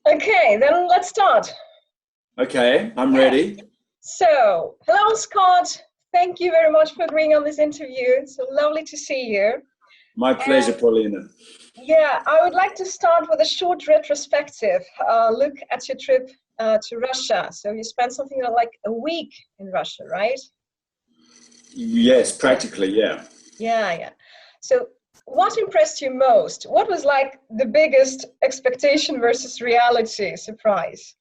Okay, then let's start. Okay, I'm ready. So, hello, Scott. Thank you very much for agreeing on this interview. It's so lovely to see you. My pleasure, Paulina. Yeah, I would like to start with a short retrospective look at your trip to Russia. So you spent something like a week in Russia, right? Yes, practically, yeah. Yeah. So what impressed you most? What was like the biggest expectation versus reality surprise?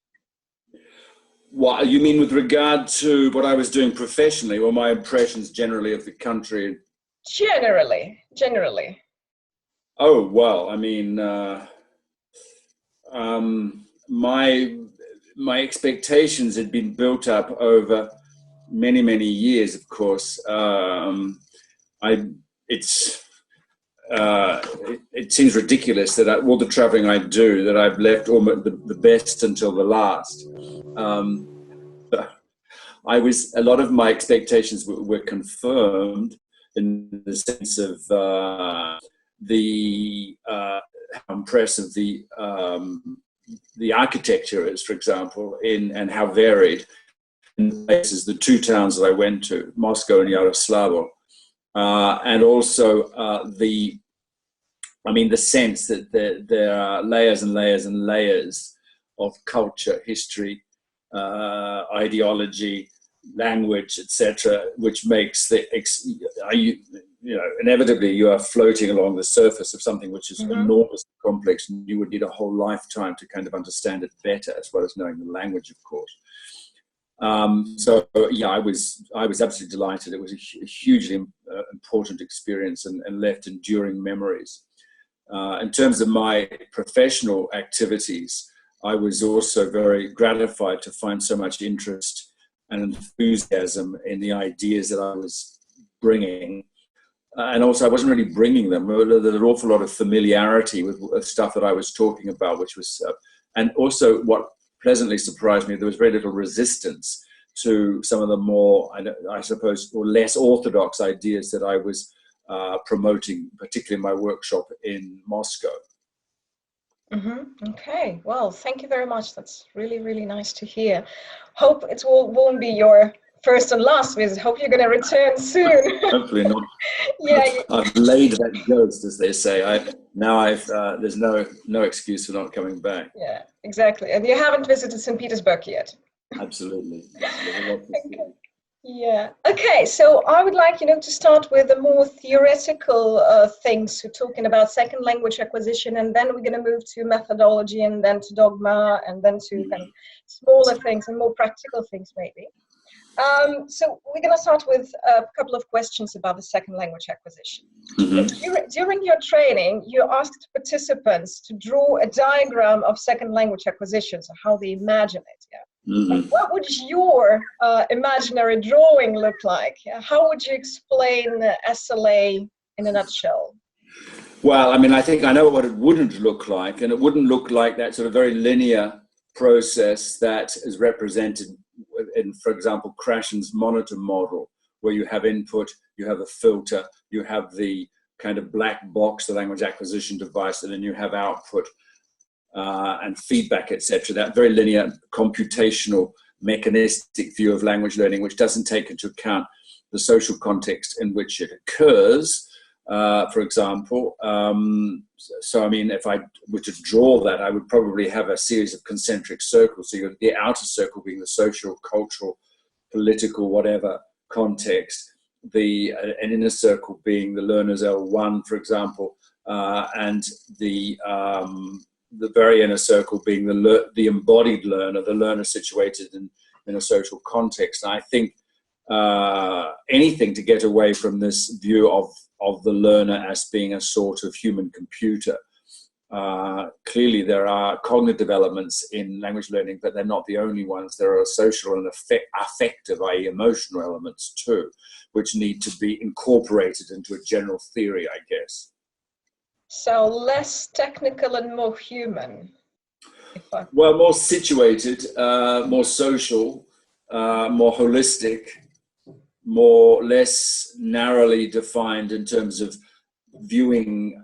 What you mean with regard to what I was doing professionally, or my impressions generally of the country? Generally. Oh, well, I mean, my expectations had been built up over many years, of course. It seems ridiculous that all the traveling I do, that I've left almost the best until the last. A lot of my expectations were confirmed in the sense of how impressive the architecture is, for example, and how varied. In places, the two towns that I went to, Moscow and Yaroslavl, and also the sense that there are layers and layers and layers of culture, history, ideology, language, etc., which makes inevitably you are floating along the surface of something which is enormously complex, and you would need a whole lifetime to kind of understand it better, as well as knowing the language, of course. So yeah, I was absolutely delighted. It was a hugely important experience and left enduring memories. In terms of my professional activities, I was also very gratified to find so much interest and enthusiasm in the ideas that I was bringing. And also, I wasn't really bringing them. There was an awful lot of familiarity with stuff that I was talking about, which was, and also what pleasantly surprised me, there was very little resistance to some of the more, I suppose, or less orthodox ideas that I was promoting, particularly in my workshop in Moscow. Okay, well, thank you very much. That's really nice to hear. Hope it won't be your first and last visit. Hope you're going to return soon. Hopefully not. Yeah, I've laid that ghost, as they say. There's no excuse for not coming back. Yeah, exactly. And you haven't visited St. Petersburg yet. Absolutely. Okay. Yeah. Okay. So I would like, to start with the more theoretical things. So talking about second language acquisition, and then we're going to move to methodology, and then to dogma, and then to kind of smaller things and more practical things, maybe. So we're going to start with a couple of questions about the second language acquisition. During your training, you asked participants to draw a diagram of second language acquisition, so how they imagine it. Yeah. What would your imaginary drawing look like? How would you explain SLA in a nutshell? Well, I mean, I think I know what it wouldn't look like, and it wouldn't look like that sort of very linear process that is represented in, for example, Krashen's monitor model, where you have input, you have a filter, you have the kind of black box, the language acquisition device, and then you have output and feedback, etc. That very linear, computational, mechanistic view of language learning, which doesn't take into account the social context in which it occurs. For example, so I mean, if I were to draw that, I would probably have a series of concentric circles. So you have the outer circle being the social, cultural, political, whatever context, an inner circle being the learner's L1, for example, and the very inner circle being the embodied learner, the learner situated in a social context. And I think anything to get away from this view of the learner as being a sort of human computer. Clearly there are cognitive elements in language learning, but they're not the only ones. There are social and affective, i.e. emotional elements too, which need to be incorporated into a general theory, I guess. So less technical and more human. Well, more situated, more social, more holistic, less narrowly defined in terms of viewing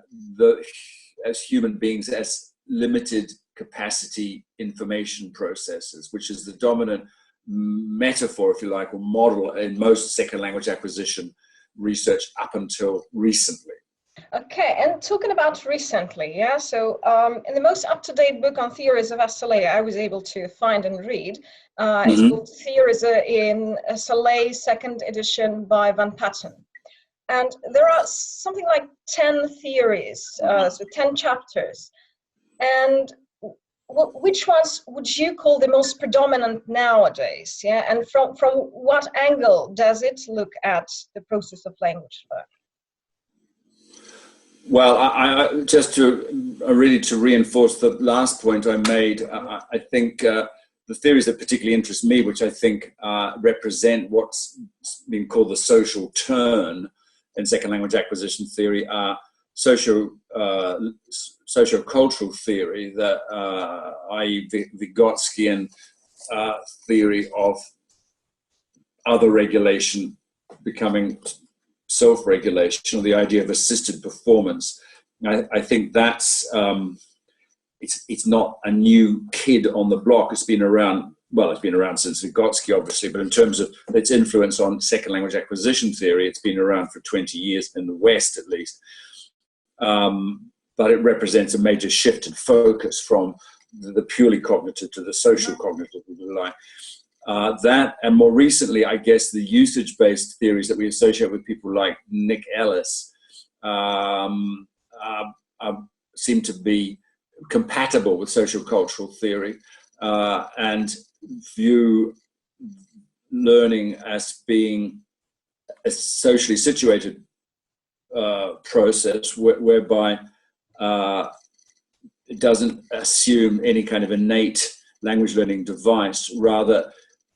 as human beings as limited capacity information processes, which is the dominant metaphor, if you like, or model in most second language acquisition research up until recently. Okay, and talking about recently, yeah, so in the most up-to-date book on theories of SLA I was able to find and read, it's called Theories in SLA, second edition by Van Patten. And there are something like 10 theories, so 10 chapters. And which ones would you call the most predominant nowadays? Yeah, and from what angle does it look at the process of language learning? Well, I just to really to reinforce the last point I made, I think the theories that particularly interest me, which I think represent what's been called the social turn in second language acquisition theory, are sociocultural theory, i.e. Vygotskian theory of other regulation becoming self-regulation, or the idea of assisted performance. I think that's it's not a new kid on the block. It's been around, well, it's been around since Vygotsky, obviously, but in terms of its influence on second language acquisition theory, it's been around for 20 years in the West, at least. But it represents a major shift in focus from the purely cognitive to the social cognitive, if you like. That, and more recently, I guess, the usage-based theories that we associate with people like Nick Ellis seem to be compatible with social cultural theory and view learning as being a socially situated process whereby it doesn't assume any kind of innate language learning device. Rather,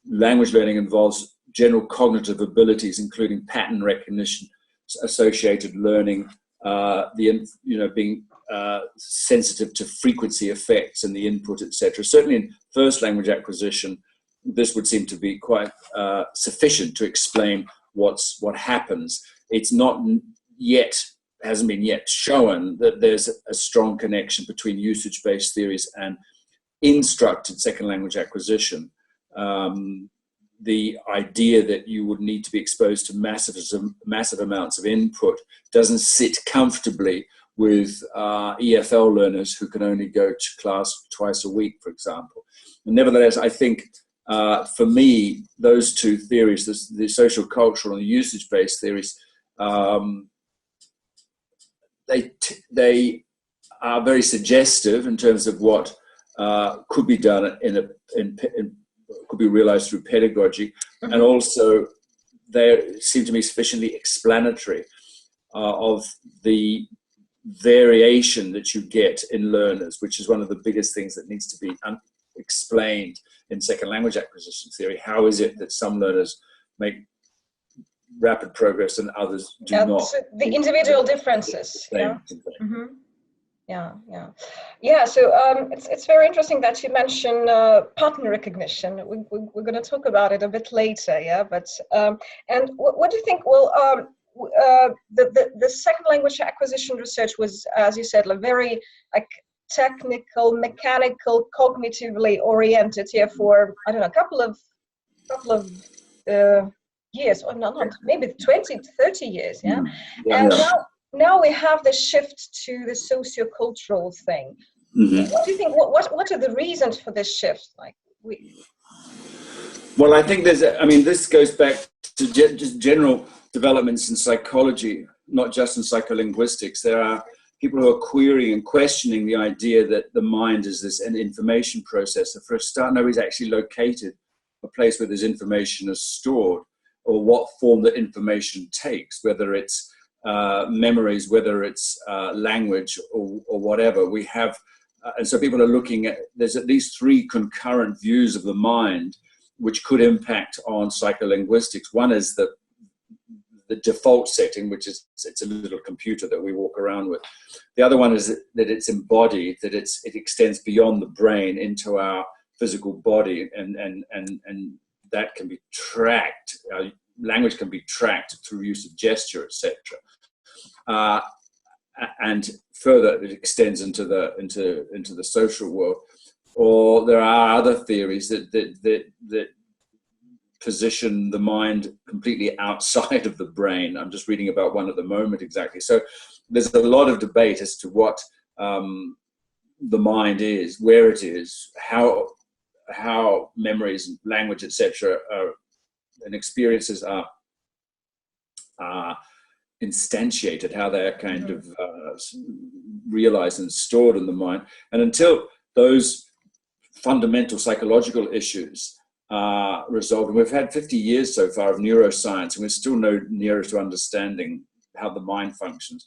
language learning involves general cognitive abilities, including pattern recognition, associated learning, being sensitive to frequency effects and the input, etc. Certainly in first language acquisition, this would seem to be quite sufficient to explain what happens. It's not yet, hasn't been yet shown that there's a strong connection between usage-based theories and instructed second language acquisition. The idea that you would need to be exposed to massive amounts of input doesn't sit comfortably with EFL learners who can only go to class twice a week, for example. And nevertheless, I think for me, those two theories, the social cultural and the usage-based theories, they are very suggestive in terms of what could be done could be realized through pedagogy, and also they seem to me sufficiently explanatory of the variation that you get in learners, which is one of the biggest things that needs to be explained in second language acquisition theory. How is it that some learners make rapid progress and others do not? So the individual differences. Yeah. Yeah. So it's very interesting that you mention pattern recognition. We're going to talk about it a bit later. Yeah. But and what do you think? Well, the second language acquisition research was, as you said, very technical, mechanical, cognitively oriented here for, I don't know, a couple of years, or not maybe 20 to 30 years. Yeah. And now we have the shift to the sociocultural thing. What do you think? What are the reasons for this shift? Well, I think this goes back to just general developments in psychology, not just in psycholinguistics. There are people who are querying and questioning the idea that the mind is an information processor. For a start, nobody's actually located a place where this information is stored, or what form that information takes, whether it's memories, whether it's language or whatever. We have, and so people are looking at, there's at least three concurrent views of the mind which could impact on psycholinguistics. One is the default setting, which is it's a little computer that we walk around with. The other one is that it's embodied, that it extends beyond the brain into our physical body, and that can be tracked. Language can be tracked through use of gesture, etc. And further, it extends into the social world. or there are other theories that position the mind completely outside of the brain. I'm just reading about one at the moment exactly. So there's a lot of debate as to what the mind is, where it is, how memories and language, etc., and experiences are instantiated, how they're kind of realized and stored in the mind. And until those fundamental psychological issues are resolved, and we've had 50 years so far of neuroscience, and we're still no nearer to understanding how the mind functions.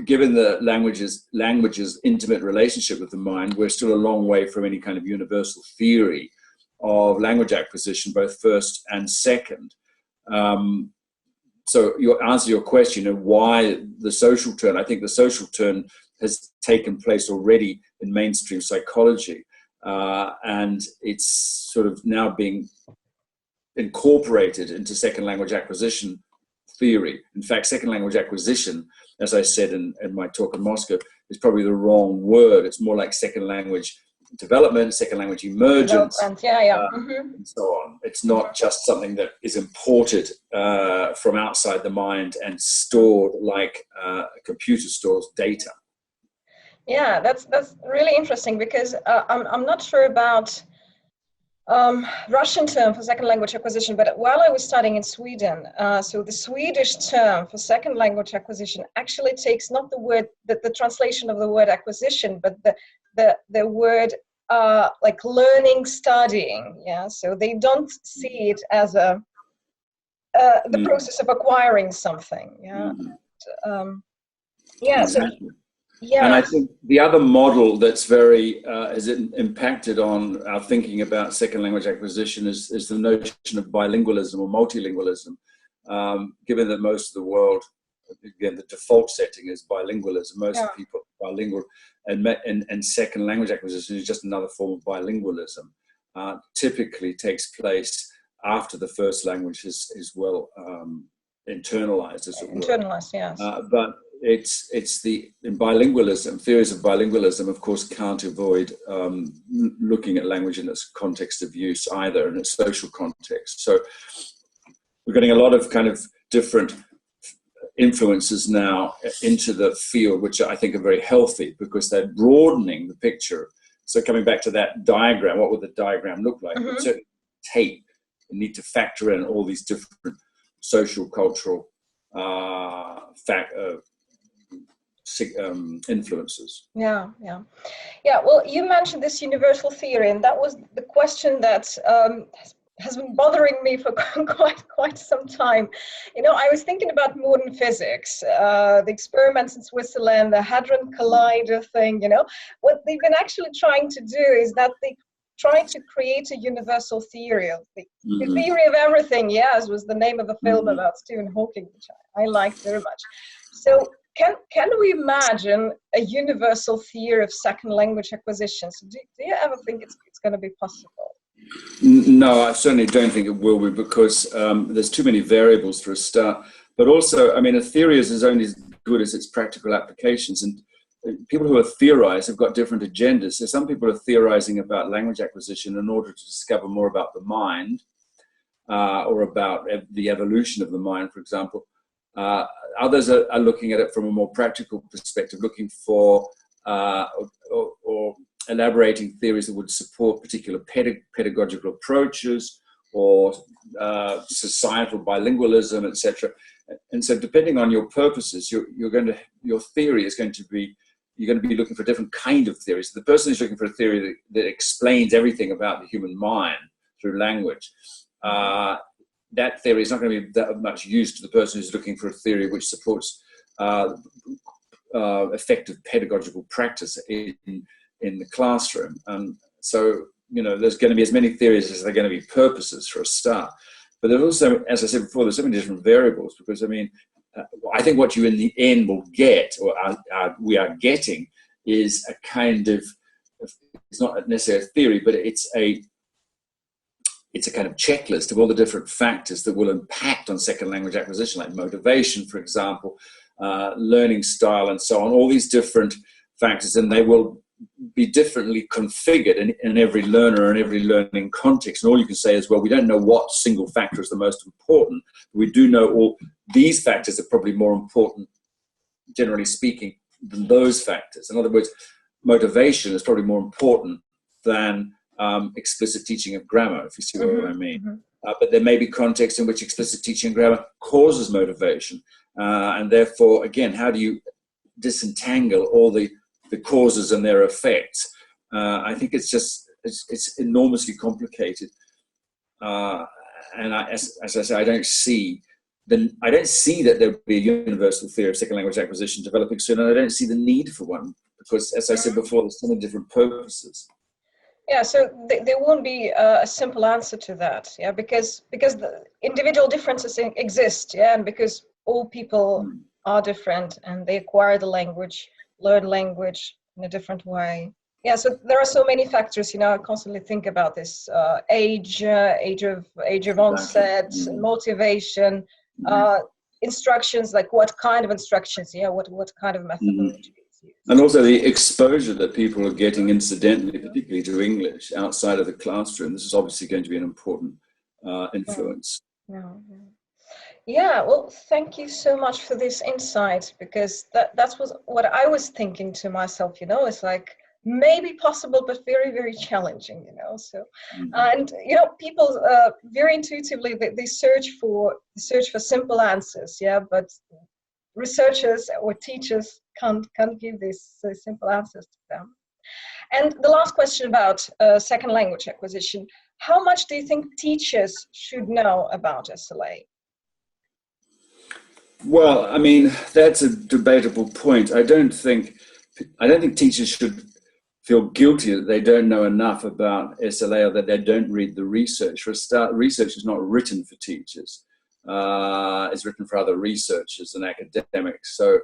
Given the language's intimate relationship with the mind, we're still a long way from any kind of universal theory of language acquisition, both first and second. So your answer to your question of why the social turn, I think the social turn has taken place already in mainstream psychology, and it's sort of now being incorporated into second language acquisition theory. In fact, second language acquisition, as I said in my talk in Moscow, is probably the wrong word. It's more like second language development, second language emergence, and so on. It's not just something that is imported from outside the mind and stored like a computer stores data. Yeah, that's really interesting, because I'm not sure about Russian term for second language acquisition, but while I was studying in Sweden, so the Swedish term for second language acquisition actually takes not the word, the translation of the word acquisition, but the word like learning, studying. Yeah, so they don't see it as the process of acquiring something. Yeah, yeah. Exactly. So yeah, and I think the other model that's very has impacted on our thinking about second language acquisition is the notion of bilingualism or multilingualism. Given that most of the world, again, the default setting is bilingualism. Most people are bilingual, and second language acquisition is just another form of bilingualism. Typically takes place after the first language is well internalized, as it were. Internalized, yes. But it's in bilingualism, theories of bilingualism, of course, can't avoid looking at language in its context of use either, in its social context. So we're getting a lot of kind of different influences now into the field, which I think are very healthy because they're broadening the picture. So coming back to that diagram, what would the diagram look like? It would certainly take, you need to factor in all these different social, cultural influences. Yeah. Well, you mentioned this universal theory, and that was the question that has been bothering me for quite some time. You know, I was thinking about modern physics, the experiments in Switzerland, the Hadron Collider thing. You know, what they've been actually trying to do is that they try to create a universal theory of the theory of everything. Yes, was the name of a film about Stephen Hawking, which I liked very much. So can we imagine a universal theory of second language acquisition? So do you ever think it's going to be possible? No, I certainly don't think it will be, because there's too many variables for a start. But also, I mean, a theory is only as good as its practical applications. And people who are theorizing have got different agendas. So some people are theorizing about language acquisition in order to discover more about the mind, or about the evolution of the mind, for example. Others are looking at it from a more practical perspective, looking for or elaborating theories that would support particular pedagogical approaches or societal bilingualism, etc. And so, depending on your purposes, your theory is going to be, you're going to be looking for a different kind of theories. The person who's looking for a theory that explains everything about the human mind through language, that theory is not going to be that much use to the person who's looking for a theory which supports effective pedagogical practice in the classroom. So, you know, there's going to be as many theories as there are going to be purposes for a start. But there's also, as I said before, there's so many different variables, because, I mean, I think what you in the end will get, or we are getting, is a kind of, it's not necessarily a theory, but it's a kind of checklist of all the different factors that will impact on second language acquisition, like motivation, for example, learning style, and so on, all these different factors, and they will be differently configured in every learner and every learning context. And all you can say is, well, we don't know what single factor is the most important. We do know all these factors are probably more important, generally speaking, than those factors. In other words, motivation is probably more important than explicit teaching of grammar, if you see what I mean. But there may be contexts in which explicit teaching of grammar causes motivation. And therefore, again, how do you disentangle all the causes and their effects? I think it's enormously complicated. And as I say, I don't see that there would be a universal theory of second language acquisition developing soon, and I don't see the need for one, because, as I said before, there's so many different purposes. Yeah, so there won't be a simple answer to that, yeah, because the individual differences exist, yeah, and because all people are different and they acquire the language, learn language in a different way. Yeah, so there are so many factors, you know. I constantly think about this: age of onset, motivation, instructions, like what kind of instructions, yeah, what kind of methodology. And also the exposure that people are getting incidentally, particularly to English, outside of the classroom. This is obviously going to be an important influence. Yeah, well, thank you so much for this insight, because that's what I was thinking to myself, you know. It's like maybe possible, but very, very challenging, you know. So, and, you know, people very intuitively, they search for simple answers, yeah, but researchers or teachers can't give these simple answers to them. And the last question about second language acquisition: how much do you think teachers should know about SLA? Well, I mean, that's a debatable point. I don't think teachers should feel guilty that they don't know enough about SLA, or that they don't read the research. For a start, research is not written for teachers. It's written for other researchers and academics. So,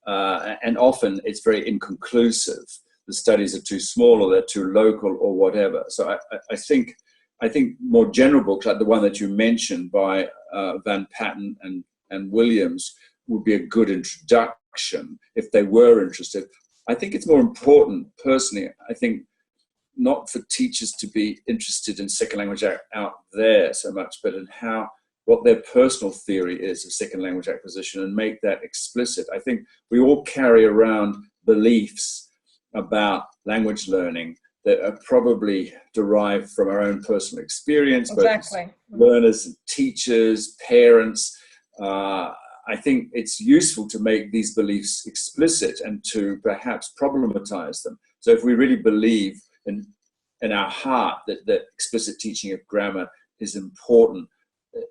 and often it's very inconclusive. The studies are too small, or they're too local, or whatever. So I think more general books, like the one that you mentioned by Van Patten and Williams, would be a good introduction if they were interested. I think it's more important, personally, I think, not for teachers to be interested in second language out there so much, but in what their personal theory is of second language acquisition, and make that explicit. I think we all carry around beliefs about language learning that are probably derived from our own personal experience, exactly. Both learners, and teachers, parents. I think it's useful to make these beliefs explicit and to perhaps problematize them. So if we really believe in our heart that explicit teaching of grammar is important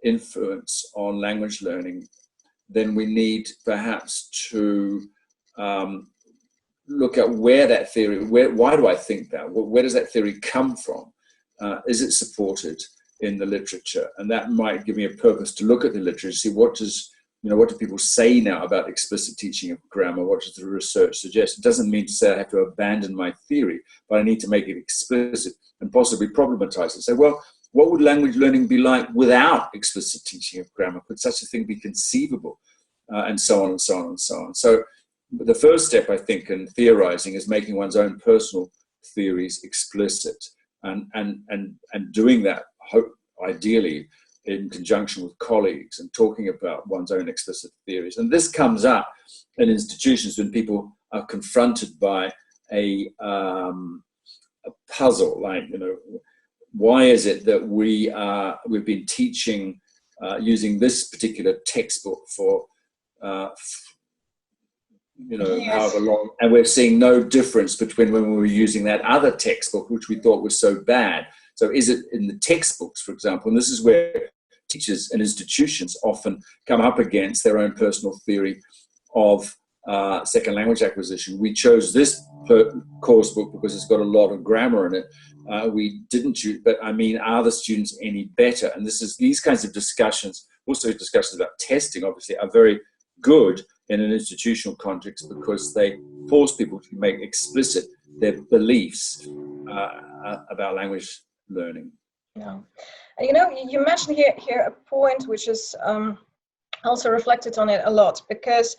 influence on language learning, then we need perhaps to look at where that theory, why do I think that? Where does that theory come from? Is it supported in the literature? And that might give me a purpose to look at the literature, see what do people say now about explicit teaching of grammar? What does the research suggest? It doesn't mean to say I have to abandon my theory, but I need to make it explicit and possibly problematize it. Say, well, what would language learning be like without explicit teaching of grammar? Could such a thing be conceivable? And so on and so on and so on. So the first step, I think, in theorizing is making one's own personal theories explicit, and doing that, ideally, in conjunction with colleagues, and talking about one's own explicit theories. And this comes up in institutions when people are confronted by a puzzle, like, why is it that we've been teaching using this particular textbook for however long, and we're seeing no difference between when we were using that other textbook, which we thought was so bad. So is it in the textbooks, for example? And this is where teachers and institutions often come up against their own personal theory of second language acquisition. We chose this course book because it's got a lot of grammar in it. We didn't choose, but I mean, are the students any better? And these kinds of discussions, also discussions about testing, obviously, are very good in an institutional context, because they force people to make explicit their beliefs about language learning. Yeah. You mentioned here a point which is also reflected on it a lot, because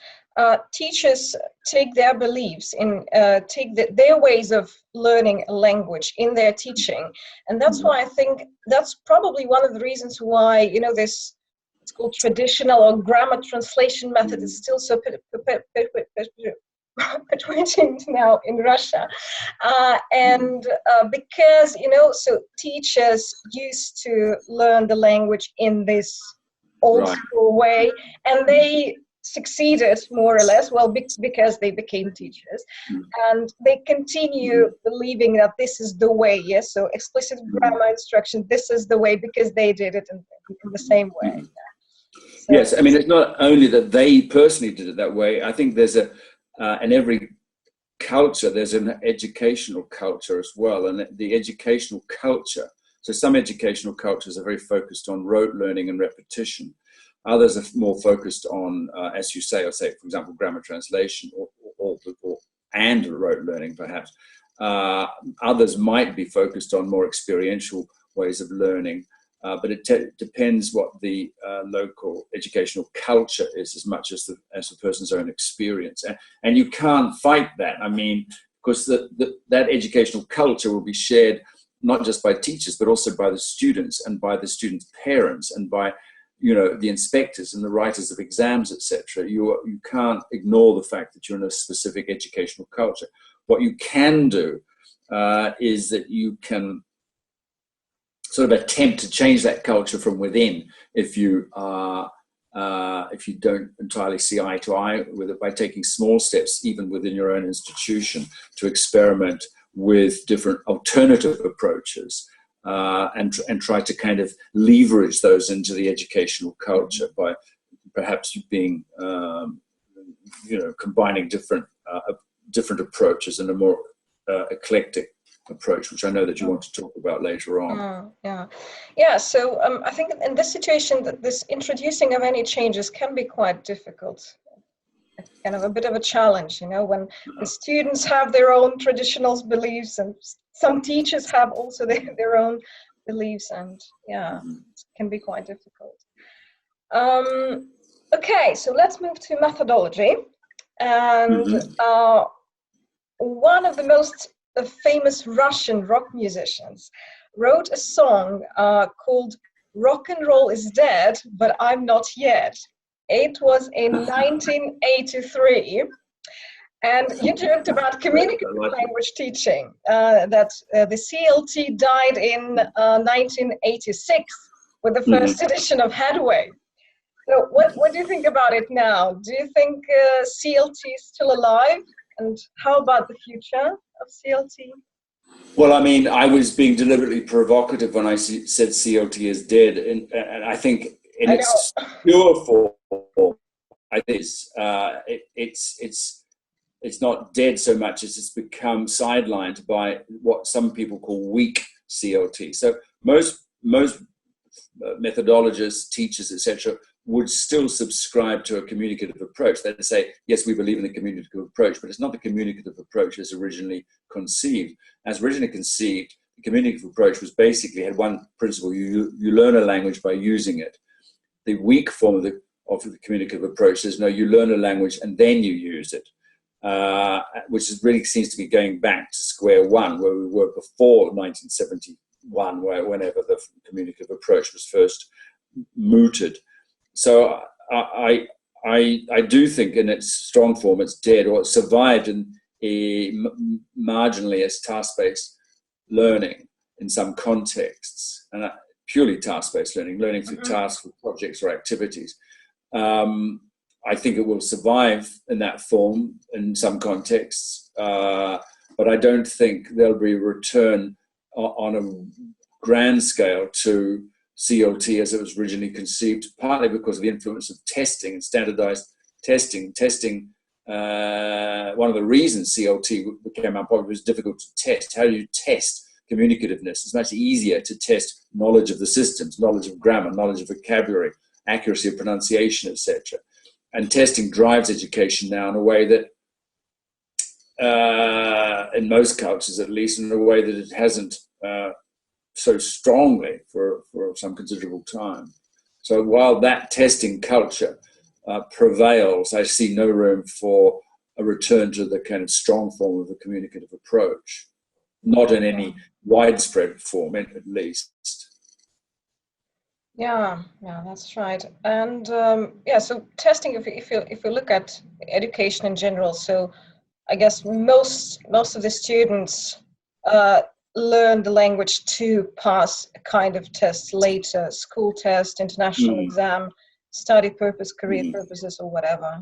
teachers take their beliefs in, their ways of learning a language in their teaching. And that's why I think that's probably one of the reasons why, you know, this, it's called traditional or grammar translation method is still so perpetuating now in Russia. Because, you know, so teachers used to learn the language in this old school way, and they succeeded more or less, well, because they became teachers, and they continue believing that this is the way. Yes, so explicit grammar instruction, this is the way, because they did it in the same way. So, yes, I mean, it's not only that they personally did it that way. I think there's in every culture, there's an educational culture as well, and the educational culture, so some educational cultures are very focused on rote learning and repetition. Others are more focused on, as you say, or say, for example, grammar translation and rote learning, perhaps. Others might be focused on more experiential ways of learning, but it depends what the local educational culture is, as much as the person's own experience. And you can't fight that. I mean, because that educational culture will be shared not just by teachers, but also by the students and by the students' parents and by, you know, the inspectors and the writers of exams, etc. You can't ignore the fact that you're in a specific educational culture. What you can do is that you can sort of attempt to change that culture from within if you don't entirely see eye to eye with it, by taking small steps, even within your own institution, to experiment with different alternative approaches. And try to kind of leverage those into the educational culture by perhaps being, you know, combining different approaches in a more eclectic approach, which I know that you want to talk about later on. Yeah. So I think in this situation, that this introducing of any changes can be quite difficult. It's kind of a bit of a challenge, you know, when the students have their own traditional beliefs, and some teachers have also their own beliefs, and yeah, it can be quite difficult. Okay, so let's move to methodology. And one of the most famous Russian rock musicians wrote a song called "Rock and Roll is Dead, but I'm Not Yet." It was in 1983, and you joked about communicative language teaching, that the CLT died in 1986 with the first edition of Headway. So what do you think about it now? Do you think CLT is still alive? And how about the future of CLT? Well, I mean, I was being deliberately provocative when I said CLT is dead, and I think in its pure form, it's not dead so much as it's become sidelined by what some people call weak CLT. So most methodologists, teachers, etc., would still subscribe to a communicative approach. They'd say, yes, we believe in the communicative approach, but it's not the communicative approach as originally conceived. As originally conceived, the communicative approach was basically had one principle: you learn a language by using it. The weak form of the communicative approach is, no, you learn a language and then you use it, which really seems to be going back to square one, where we were before 1971, whenever the communicative approach was first mooted. So I do think in its strong form it's dead, or it survived marginally as task-based learning in some contexts, and purely task-based learning through tasks, projects or activities. I think it will survive in that form in some contexts, but I don't think there'll be a return on a grand scale to CLT as it was originally conceived, partly because of the influence of testing and standardized testing. One of the reasons CLT became unpopular was difficult to test. How do you test communicativeness? It's much easier to test knowledge of the systems, knowledge of grammar, knowledge of vocabulary, accuracy of pronunciation, etc. And testing drives education now in a way that, in most cultures at least, in a way that it hasn't so strongly for some considerable time. So while that testing culture prevails, I see no room for a return to the kind of strong form of the communicative approach, not in any widespread form, at least. Yeah, that's right. And so testing, if you look at education in general, so I guess most of the students learn the language to pass a kind of test later, school test, international exam, study purpose, career purposes, or whatever.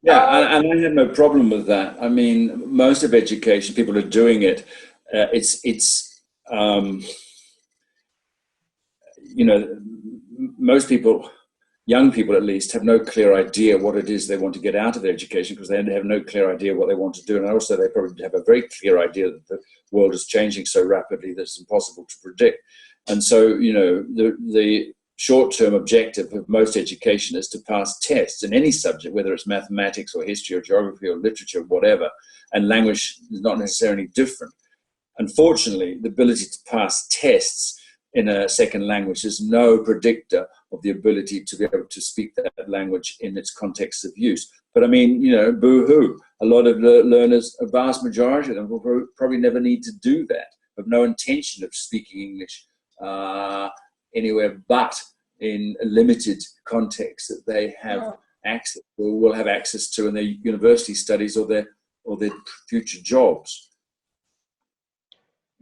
Yeah, and I have no problem with that. I mean, most of education, people are doing it. You know, most people, young people at least, have no clear idea what it is they want to get out of their education, because they have no clear idea what they want to do. And also they probably have a very clear idea that the world is changing so rapidly that it's impossible to predict. And so, you know, the short-term objective of most education is to pass tests in any subject, whether it's mathematics or history or geography or literature, whatever, and language is not necessarily different. Unfortunately, the ability to pass tests in a second language is no predictor of the ability to be able to speak that language in its context of use. But I mean, you know, boo-hoo. A lot of learners, a vast majority of them will probably never need to do that, have no intention of speaking English anywhere but in a limited context that they have access, or will have access to in their university studies or their future jobs.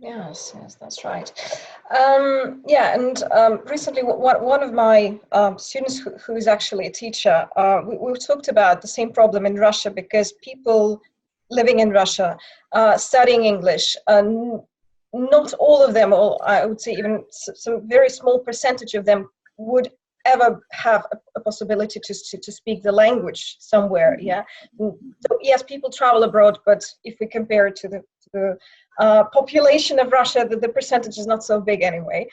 Yes, that's right. Recently, one of my students who is actually a teacher, we talked about the same problem in Russia, because people living in Russia studying English, not all of them, or I would say even some very small percentage of them, would ever have a possibility to speak the language somewhere. So yes, people travel abroad, but if we compare it to the population of Russia, the percentage is not so big anyway.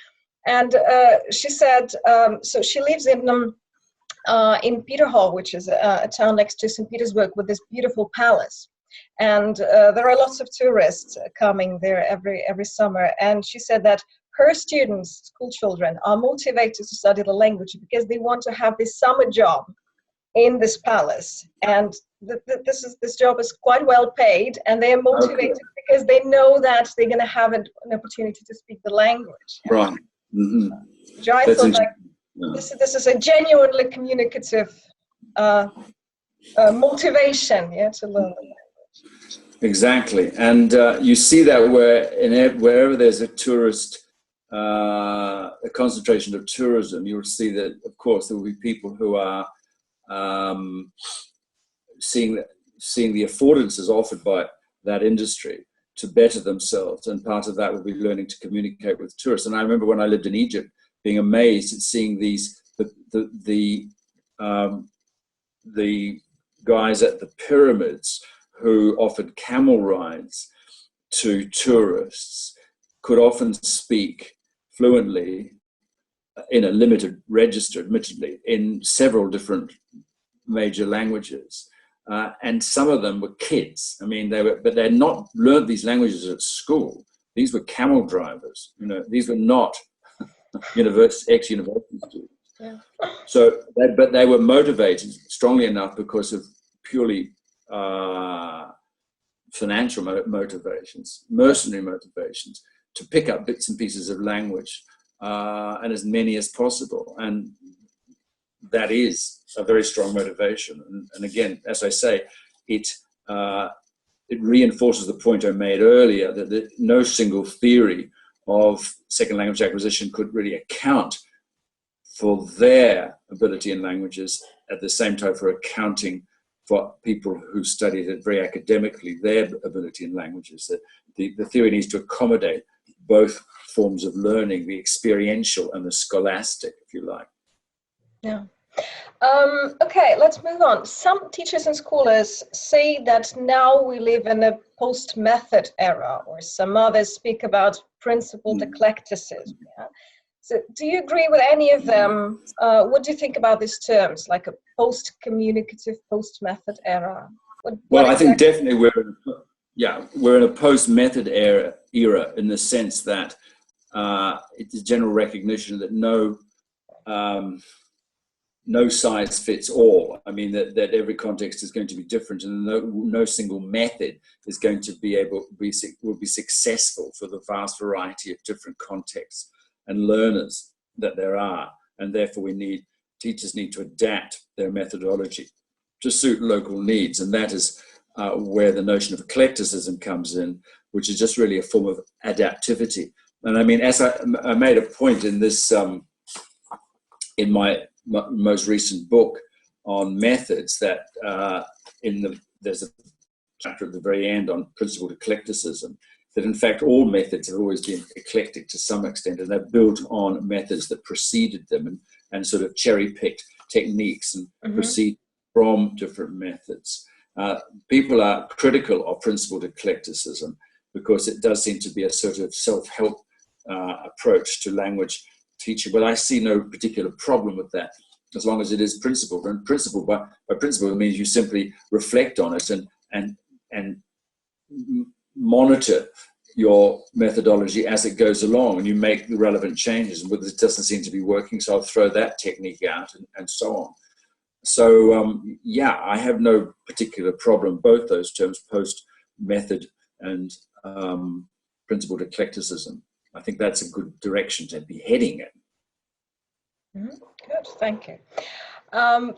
And she said, so she lives in Peterhall, which is a town next to St. Petersburg, with this beautiful palace. And there are lots of tourists coming there every summer. And she said that her students, school children, are motivated to study the language because they want to have this summer job in this palace. And this job is quite well paid, and they are motivated because they know that they're going to have an opportunity to speak the language. Right. Mm-hmm. Which I thought, like, this is a genuinely communicative motivation, to learn the language. Exactly, and you see that wherever there's a tourist, a concentration of tourism, you'll see that, of course, there will be people who are seeing the affordances offered by that industry to better themselves, and part of that will be learning to communicate with tourists. And I remember when I lived in Egypt, being amazed at seeing the guys at the pyramids who offered camel rides to tourists could often speak fluently in a limited register, admittedly, in several different major languages. And some of them were kids. I mean, but they had not learned these languages at school. These were camel drivers. You know, these were not ex-university students. Yeah. So, but they were motivated strongly enough because of purely financial motivations, mercenary motivations, to pick up bits and pieces of language, and as many as possible. And that is a very strong motivation. And again, as I say, it reinforces the point I made earlier, that no single theory of second language acquisition could really account for their ability in languages, at the same time for accounting for people who studied it very academically, their ability in languages. That the theory needs to accommodate both forms of learning, the experiential and the scholastic, if you like. Yeah. Okay, let's move on. Some teachers and scholars say that now we live in a post-method era, or some others speak about principled eclecticism. Yeah? So do you agree with any of them? What do you think about these terms, like a post-communicative, post-method era? Well, I think definitely we're in a post-method era in the sense that it's general recognition that no no size fits all. I mean, that every context is going to be different, and no single method is going to will be successful for the vast variety of different contexts and learners that there are. And therefore teachers need to adapt their methodology to suit local needs. And that is where the notion of eclecticism comes in, which is just really a form of adaptivity. And I mean, as I made a point in this, in my most recent book on methods, that there's a chapter at the very end on principled eclecticism, that in fact all methods have always been eclectic to some extent, and they're built on methods that preceded them, and sort of cherry-picked techniques and proceed from different methods. People are critical of principled eclecticism because it does seem to be a sort of self-help approach to language teaching, but I see no particular problem with that as long as it is principled. And by principle it means you simply reflect on it and monitor your methodology as it goes along, and you make the relevant changes. And this doesn't seem to be working, so I'll throw that technique out, and so on. So yeah, I have no particular problem, both those terms, post method and principled eclecticism. I think that's a good direction to be heading in. Good, thank you.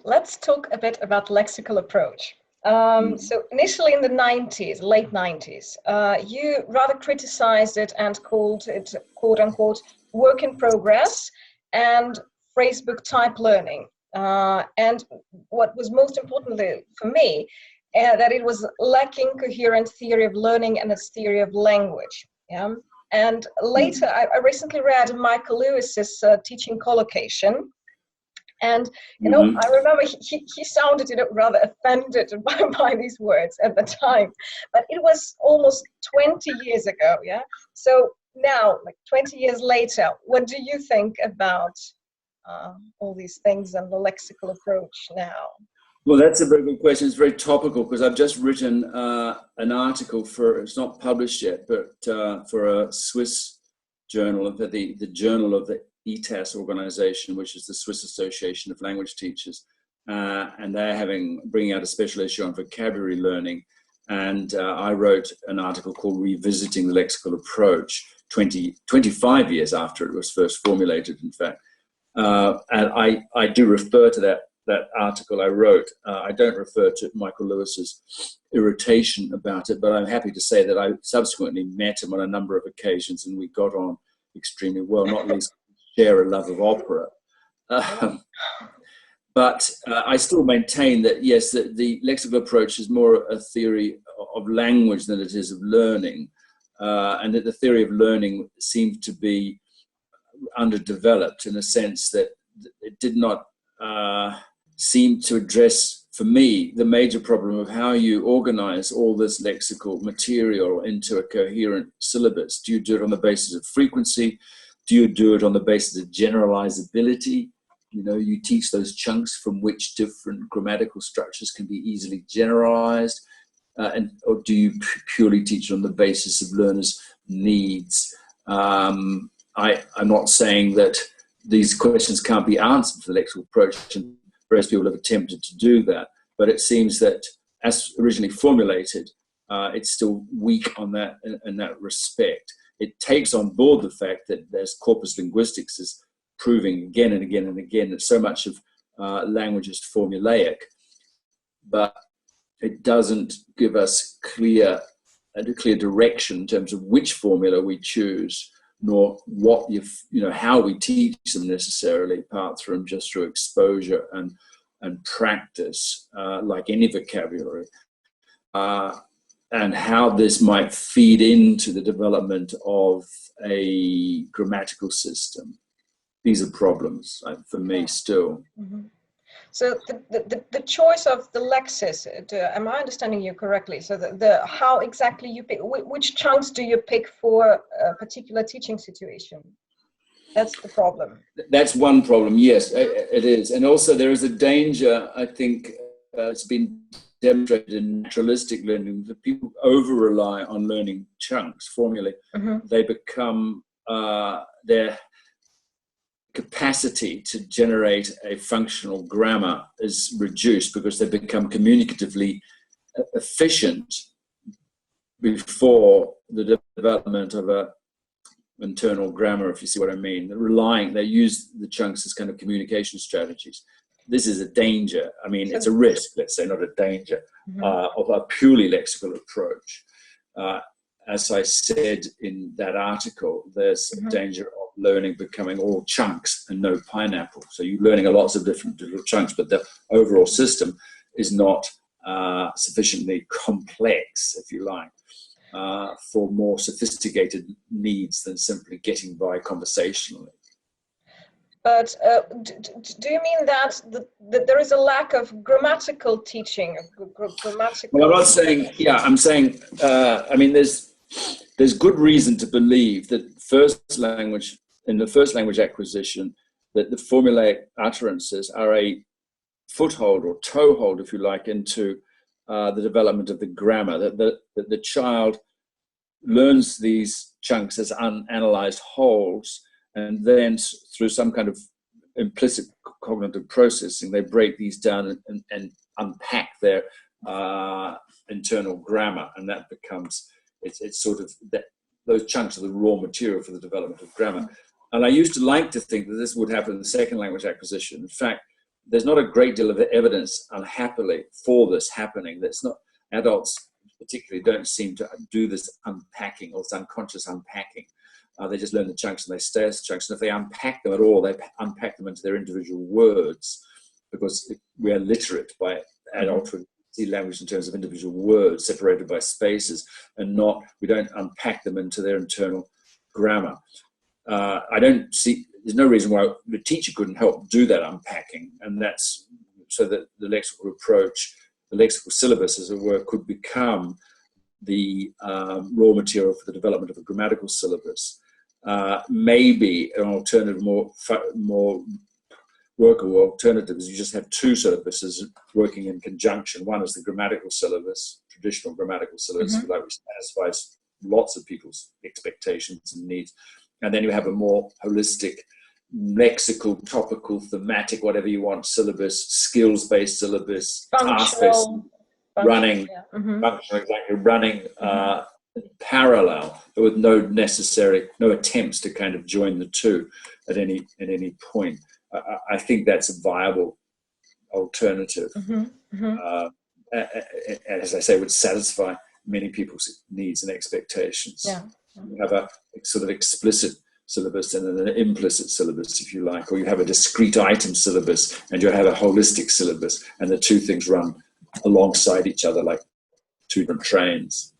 Let's talk a bit about lexical approach. So initially in the 90s, late 90s, you rather criticized it and called it, quote unquote, work in progress and phrasebook type learning. And what was most importantly for me, that it was lacking coherent theory of learning and its theory of language. Yeah. And later, I recently read Michael Lewis's teaching collocation. And, you know, I remember he sounded, rather offended by these words at the time. But it was almost 20 years ago, yeah? So now, like 20 years later, what do you think about all these things and the lexical approach now? Well, that's a very good question. It's very topical because I've just written an article it's not published yet, but for a Swiss journal, the Journal of the ETAS organization, which is the Swiss Association of Language Teachers. And they're bringing out a special issue on vocabulary learning. And I wrote an article called Revisiting the Lexical Approach, 25 years after it was first formulated, in fact. And I do refer to that article I wrote. I don't refer to Michael Lewis's irritation about it, but I'm happy to say that I subsequently met him on a number of occasions, and we got on extremely well, not least share a love of opera. But I still maintain that, yes, that the lexical approach is more a theory of language than it is of learning, and that the theory of learning seems to be underdeveloped in a sense that it did not seem to address, for me, the major problem of how you organize all this lexical material into a coherent syllabus. Do you do it on the basis of frequency? Do you do it on the basis of generalizability? You know, you teach those chunks from which different grammatical structures can be easily generalized, or do you purely teach on the basis of learners' needs? I'm not saying that these questions can't be answered for the lexical approach, and various people have attempted to do that, but it seems that, as originally formulated, it's still weak on that in that respect. It takes on board the fact that there's corpus linguistics is proving again and again and again that so much of language is formulaic, but it doesn't give us a clear direction in terms of which formula we choose, nor what how we teach them necessarily, apart from just through exposure and practice, like any vocabulary, and how this might feed into the development of a grammatical system. These are problems for me still. So the choice of the lexis, am I understanding you correctly? So how exactly you pick, which chunks do you pick for a particular teaching situation? That's the problem. That's one problem, yes, it is. And also there is a danger, I think, it's been demonstrated in naturalistic learning, that people over-rely on learning chunks, formulae. They become capacity to generate a functional grammar is reduced because they become communicatively efficient before the development of a internal grammar, if you see what I mean. They use the chunks as kind of communication strategies. This is a danger. I mean, it's a risk, let's say, not a danger, of a purely lexical approach. As I said in that article, there's a danger of learning becoming all chunks and no pineapple. So you're learning lots of different little chunks, but the overall system is not sufficiently complex, if you like, for more sophisticated needs than simply getting by conversationally. But do you mean that there is a lack of grammatical teaching? Well, I'm not saying, I'm saying, I mean, there's good reason to believe that in the first language acquisition, that the formulaic utterances are a foothold or toehold, if you like, into the development of the grammar, that the child learns these chunks as unanalyzed wholes, and then through some kind of implicit cognitive processing, they break these down and unpack their internal grammar, and that becomes, it's sort of, those chunks are the raw material for the development of grammar. And I used to like to think that this would happen in the second language acquisition. In fact, there's not a great deal of evidence, unhappily, for this happening. That's not, adults particularly don't seem to do this unpacking or this unconscious unpacking. They just learn the chunks and they stay as chunks. And if they unpack them at all, they unpack them into their individual words, because we are literate by adulthood. See language in terms of individual words separated by spaces, and we don't unpack them into their internal grammar. I don't see, there's no reason why the teacher couldn't help do that unpacking, and that's so that the lexical approach, the lexical syllabus, as it were, could become the raw material for the development of a grammatical syllabus. Maybe an alternative, more workable alternative is you just have two syllabuses working in conjunction. One is the grammatical syllabus, traditional grammatical syllabus, which satisfies lots of people's expectations and needs. And then you have a more holistic, lexical, topical, thematic, whatever you want, syllabus, skills-based syllabus, task-based, running, functional, exactly, running parallel, but with no attempts to kind of join the two at any point. I think that's a viable alternative. As I say, would satisfy many people's needs and expectations. You have a sort of explicit syllabus and an implicit syllabus, if you like, or you have a discrete item syllabus and you have a holistic syllabus, and the two things run alongside each other like two different trains.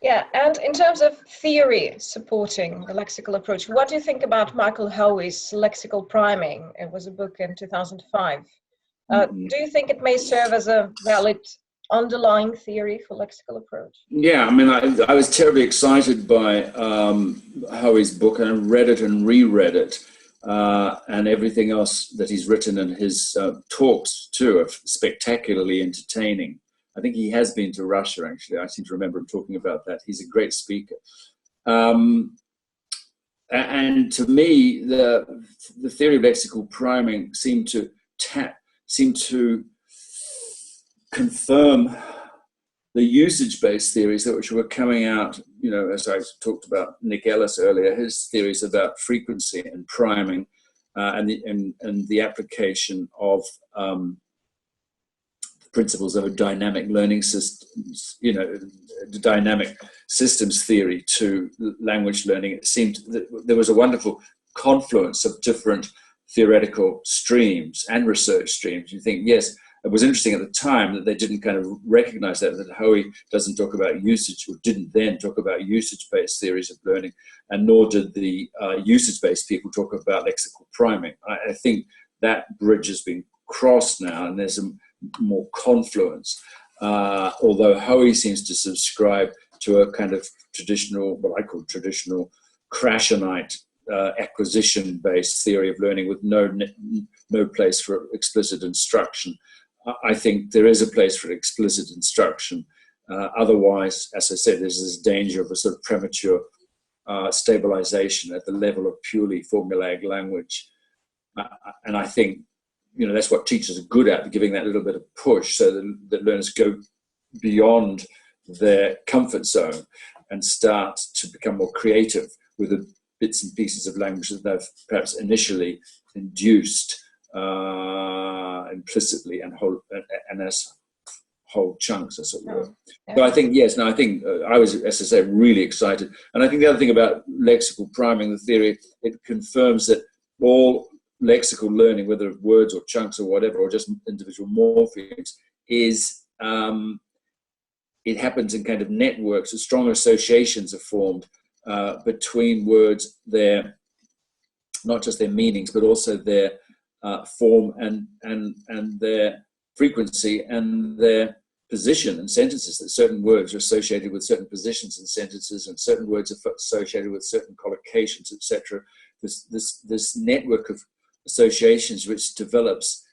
Yeah, and in terms of theory supporting the lexical approach, what do you think about Michael Hoey's Lexical Priming? It was a book in 2005. Do you think it may serve as a valid underlying theory for lexical approach? Yeah, I mean, I was terribly excited by Hoey's book, and I read it and reread it, and everything else that he's written, and his talks too are spectacularly entertaining. I think he has been to Russia, actually. I seem to remember him talking about that. He's a great speaker. And to me, the theory of lexical priming seemed to confirm the usage-based theories which were coming out, you know, as I talked about Nick Ellis earlier, his theories about frequency and priming, and the application of principles of a dynamic learning systems, you know, the dynamic systems theory to language learning. It seemed that there was a wonderful confluence of different theoretical streams and research streams. You think, yes, it was interesting at the time that they didn't kind of recognize that Hoey doesn't talk about usage, or didn't then talk about usage-based theories of learning, and nor did the usage-based people talk about lexical priming. I think that bridge has been crossed now, and there's a more confluence, although Hoey seems to subscribe to a kind of traditional, what I call traditional Krashenite acquisition-based theory of learning with no place for explicit instruction. I think there is a place for explicit instruction. Otherwise, as I said, there's this danger of a sort of premature stabilization at the level of purely formulaic language. And I think, that's what teachers are good at, giving that little bit of push so that learners go beyond their comfort zone and start to become more creative with the bits and pieces of language that they've perhaps initially induced implicitly and as whole chunks, as it were. So I think, yes, no, I think I was, as I say, really excited. And I think the other thing about lexical priming, the theory, it confirms that all lexical learning, whether of words or chunks or whatever, or just individual morphemes, is it happens in kind of networks. So strong associations are formed between words, not just their meanings, but also their form and their frequency and their position in sentences. That certain words are associated with certain positions in sentences, and certain words are associated with certain collocations, etc. This network of associations which develops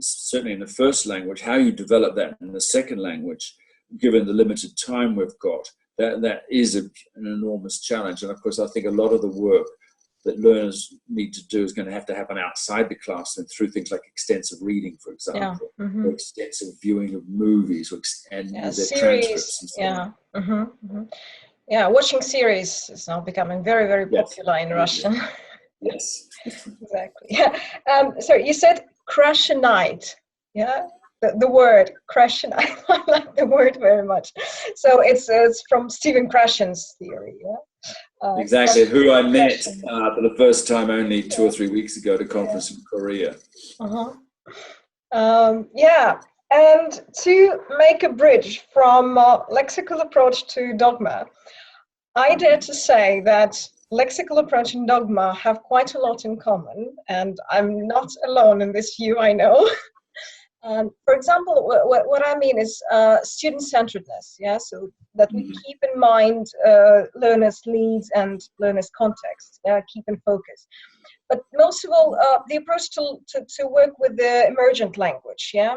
certainly in the first language. How you develop that in the second language, given the limited time we've got, that is an enormous challenge. And of course, I think a lot of the work that learners need to do is going to have to happen outside the classroom through things like extensive reading, for example, or extensive viewing of movies, and their transcripts and so on. Yeah, watching series is now becoming very, very popular in Russian. Yes. Exactly. Yeah. So you said Krashenite. Yeah. The word Krashenite. I like the word very much. So it's from Stephen Krashen's theory. Yeah. Exactly. Who I met for the first time only 2 or 3 weeks ago at a conference in Korea. Yeah. And to make a bridge from lexical approach to dogma, I dare to say that lexical approach and dogma have quite a lot in common, and I'm not alone in this view, I know. For example, what I mean is student-centeredness, yeah, so that we keep in mind learners' needs and learners' context, keep in focus. But most of all, the approach to work with the emergent language, yeah?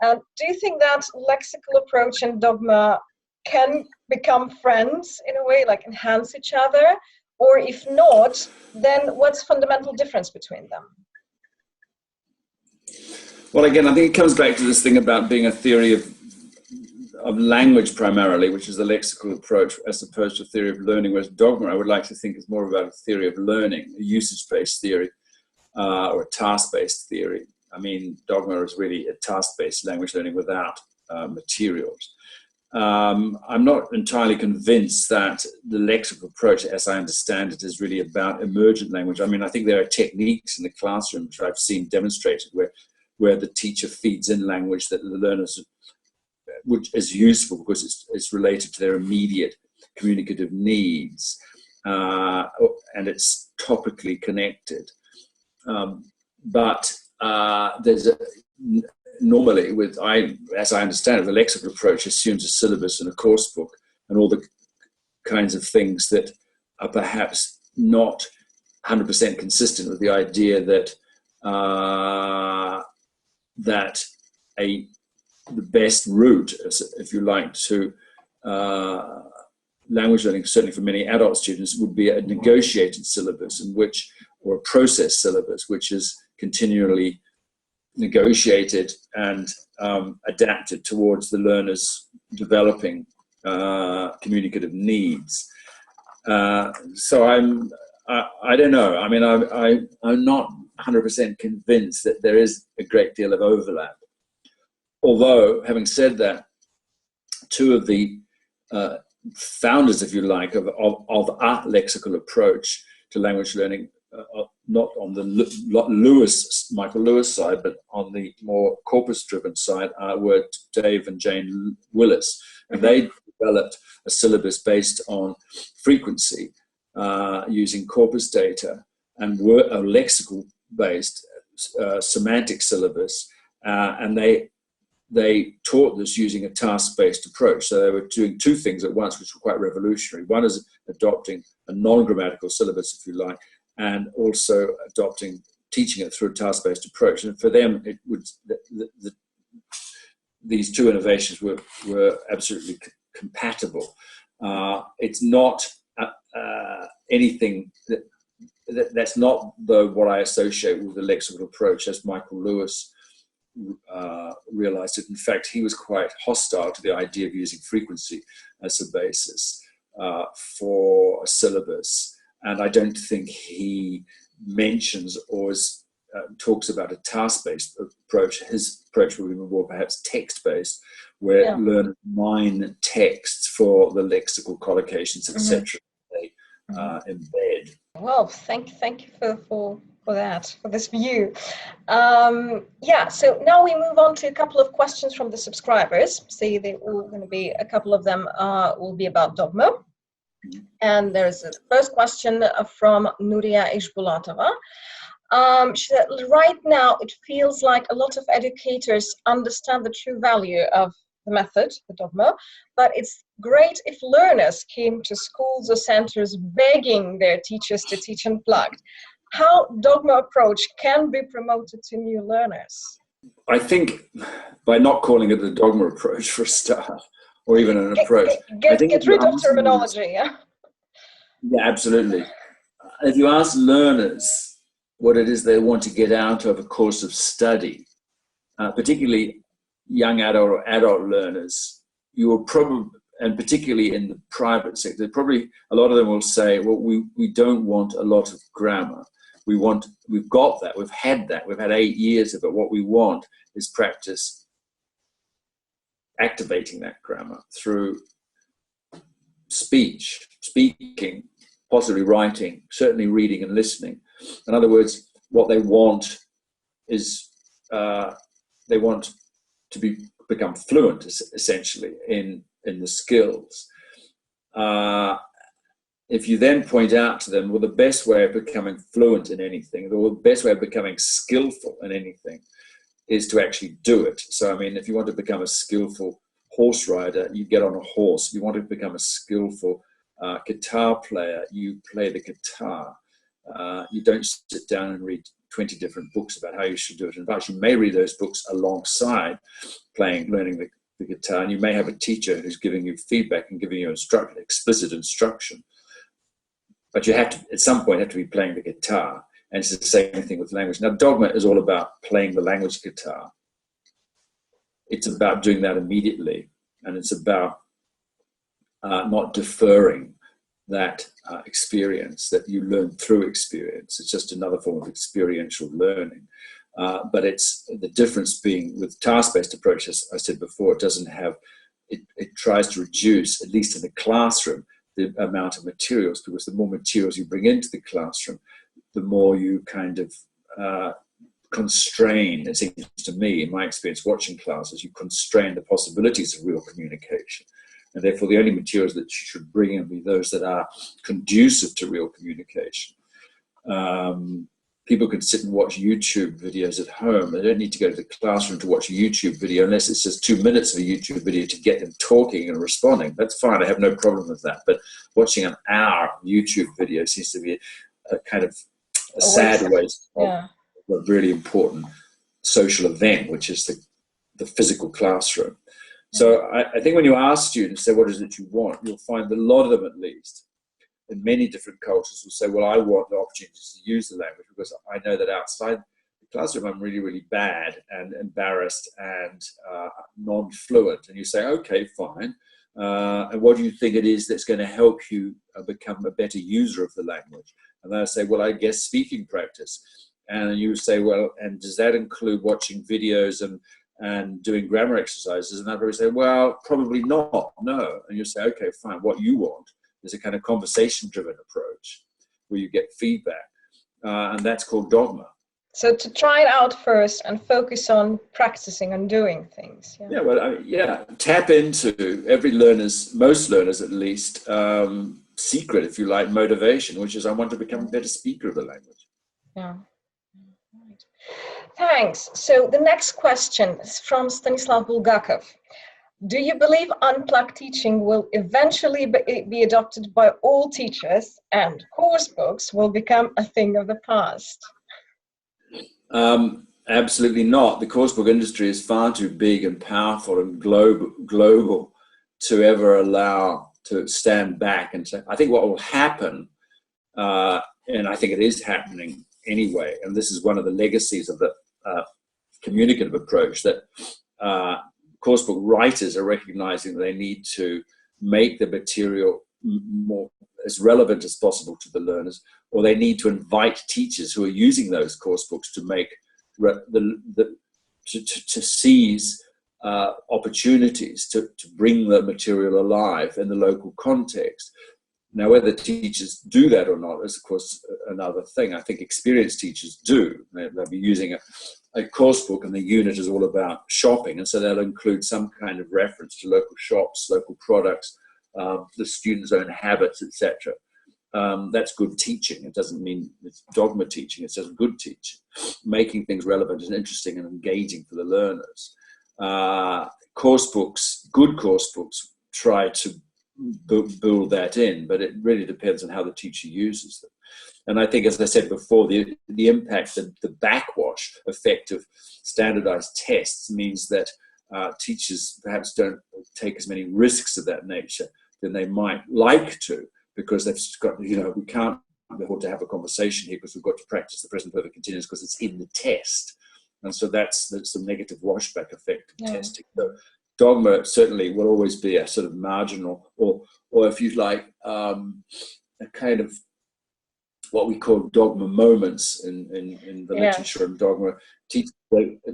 Do you think that lexical approach and dogma can become friends in a way, like enhance each other? Or if not, then what's the fundamental difference between them? Well, again, I think it comes back to this thing about being a theory of language primarily, which is the lexical approach, as opposed to a theory of learning, whereas dogma, I would like to think, is more about a theory of learning, a usage-based theory, or a task-based theory. I mean, dogma is really a task-based language learning without materials. I'm not entirely convinced that the lexical approach, as I understand it, is really about emergent language. I mean, I think there are techniques in the classroom which I've seen demonstrated where the teacher feeds in language that the learners, which is useful because it's related to their immediate communicative needs, and it's topically connected. But there's normally, as I understand it, the lexical approach assumes a syllabus and a course book and all the kinds of things that are perhaps not 100% consistent with the idea that the best route, if you like, to language learning, certainly for many adult students, would be a negotiated syllabus or a process syllabus, which is continually negotiated and adapted towards the learner's developing communicative needs. So I don't know. I mean, I'm not 100% convinced that there is a great deal of overlap. Although, having said that, two of the founders, if you like, of a lexical approach to language learning, not on the Michael Lewis side, but on the more corpus-driven side, were Dave and Jane Willis. And they developed a syllabus based on frequency using corpus data, and were a lexical-based semantic syllabus. And they taught this using a task-based approach. So they were doing two things at once, which were quite revolutionary. One is adopting a non-grammatical syllabus, if you like, and also teaching it through a task-based approach. And for them, these two innovations were absolutely compatible. It's not anything that's not what I associate with the lexical approach, as Michael Lewis realized it. In fact, he was quite hostile to the idea of using frequency as a basis for a syllabus, and I don't think he mentions or talks about a task-based approach. His approach will be more perhaps text-based, where learners mine texts for the lexical collocations, etc. They embed. Well, thank you for that, for this view. Yeah, so now we move on to a couple of questions from the subscribers. See, they're all going to be, a couple of them will be about dogma. And there's a first question from Nuria Ishbulatova. She said, right now it feels like a lot of educators understand the true value of the method, the dogma, but it's great if learners came to schools or centers begging their teachers to teach unplugged. How dogma approach can be promoted to new learners? I think by not calling it a dogma approach for a start, or even an approach. Get rid of terminology, yeah? Yeah, absolutely. If you ask learners what it is they want to get out of a course of study, particularly young adult or adult learners, you will probably, and particularly in the private sector, probably a lot of them will say, well, we don't want a lot of grammar. We've got that, we've had 8 years of it. What we want is practice activating that grammar through speaking, possibly writing, certainly reading and listening. In other words, what they want is they want to become fluent, essentially, in the skills. If you then point out to them, well, the best way of becoming fluent in anything, or the best way of becoming skillful in anything, is to actually do it. So, I mean, if you want to become a skillful horse rider, you get on a horse. If you want to become a skillful guitar player, you play the guitar. You don't sit down and read 20 different books about how you should do it. In fact, you may read those books alongside learning the guitar, and you may have a teacher who's giving you feedback and giving you explicit instruction. But you have to, at some point, have to be playing the guitar. And it's the same thing with language. Now, dogma is all about playing the language guitar. It's about doing that immediately. And it's about not deferring that experience that you learn through experience. It's just another form of experiential learning. But it's the difference being with task-based approach, as I said before, it tries to reduce, at least in the classroom, the amount of materials, because the more materials you bring into the classroom, the more you kind of constrain, it seems to me, in my experience watching classes, you constrain the possibilities of real communication. And therefore, the only materials that you should bring in be those that are conducive to real communication. People can sit and watch YouTube videos at home. They don't need to go to the classroom to watch a YouTube video unless it's just 2 minutes of a YouTube video to get them talking and responding. That's fine. I have no problem with that. But watching an hour YouTube video seems to be a kind of a sad waste of a really important social event, which is the physical classroom. So I think when you ask students, say, what is it you want? You'll find a lot of them, at least, in many different cultures, will say, well, I want the opportunity to use the language because I know that outside the classroom I'm really, really bad and embarrassed and non-fluent. And you say, okay, fine. And what do you think it is that's going to help you become a better user of the language? And they'll say, well, I guess speaking practice. And you say, well, and does that include watching videos and doing grammar exercises? And they'll probably say, well, probably not, no. And you say, okay, fine, what you want is a kind of conversation-driven approach where you get feedback, and that's called dogma. So to try it out first and focus on practicing and doing things. Yeah, well, tap into every most learners at least, secret, if you like, motivation, which is I want to become a better speaker of the language. Yeah. Right. Thanks. So the next question is from Stanislav Bulgakov. Do you believe unplugged teaching will eventually be adopted by all teachers and course books will become a thing of the past? Absolutely not. The course book industry is far too big and powerful and global to ever allow to stand back and say, I think what will happen And I think it is happening anyway. And this is one of the legacies of the communicative approach, that coursebook writers are recognizing that they need to make the material more as relevant as possible to the learners, or they need to invite teachers who are using those course books to make to seize opportunities to bring the material alive in the local context. Now, whether teachers do that or not is, of course, another thing. I think experienced teachers do. They'll be using a course book, and the unit is all about shopping, and so they'll include some kind of reference to local shops, local products, the students' own habits, etc. That's good teaching. It doesn't mean it's dogma teaching. It's just good teaching, making things relevant and interesting and engaging for the learners. Course books, good course books, try to build that in, but it really depends on how the teacher uses them. And I think, as I said before, the impact, the backwash effect of standardized tests means that teachers perhaps don't take as many risks of that nature than they might like to, because they've got, we can't afford to have a conversation here because we've got to practice the present perfect continuous because it's in the test. And so that's the negative washback effect of testing. So dogma certainly will always be a sort of marginal, or if you like, a kind of what we call dogma moments in the literature and dogma. Teachers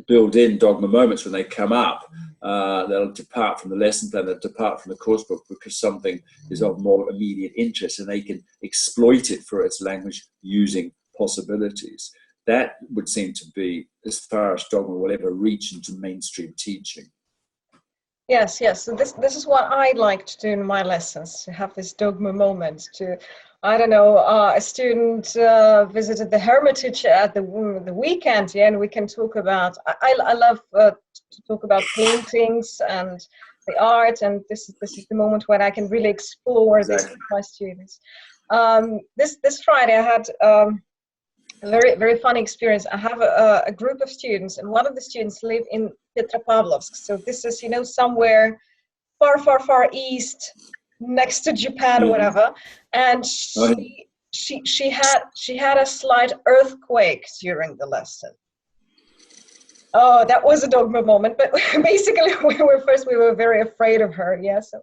build in dogma moments when they come up. They'll depart from the lesson plan, they'll depart from the course book because something is of more immediate interest, and they can exploit it for its language using possibilities. That would seem to be as far as dogma will ever reach into mainstream teaching. Yes. So this is what I like to do in my lessons, to have this dogma moment. To, I don't know, a student visited the Hermitage at the weekend, and we can talk about. I love to talk about paintings and the art, and this is the moment when I can really explore this with my students. This Friday I had a very, very funny experience. I have a group of students, and one of the students live in Petropavlovsk. So this is, somewhere far east, next to Japan, whatever. And she had a slight earthquake during the lesson. Oh, that was a dogma moment. But basically, we were very afraid of her. Yes. Yeah,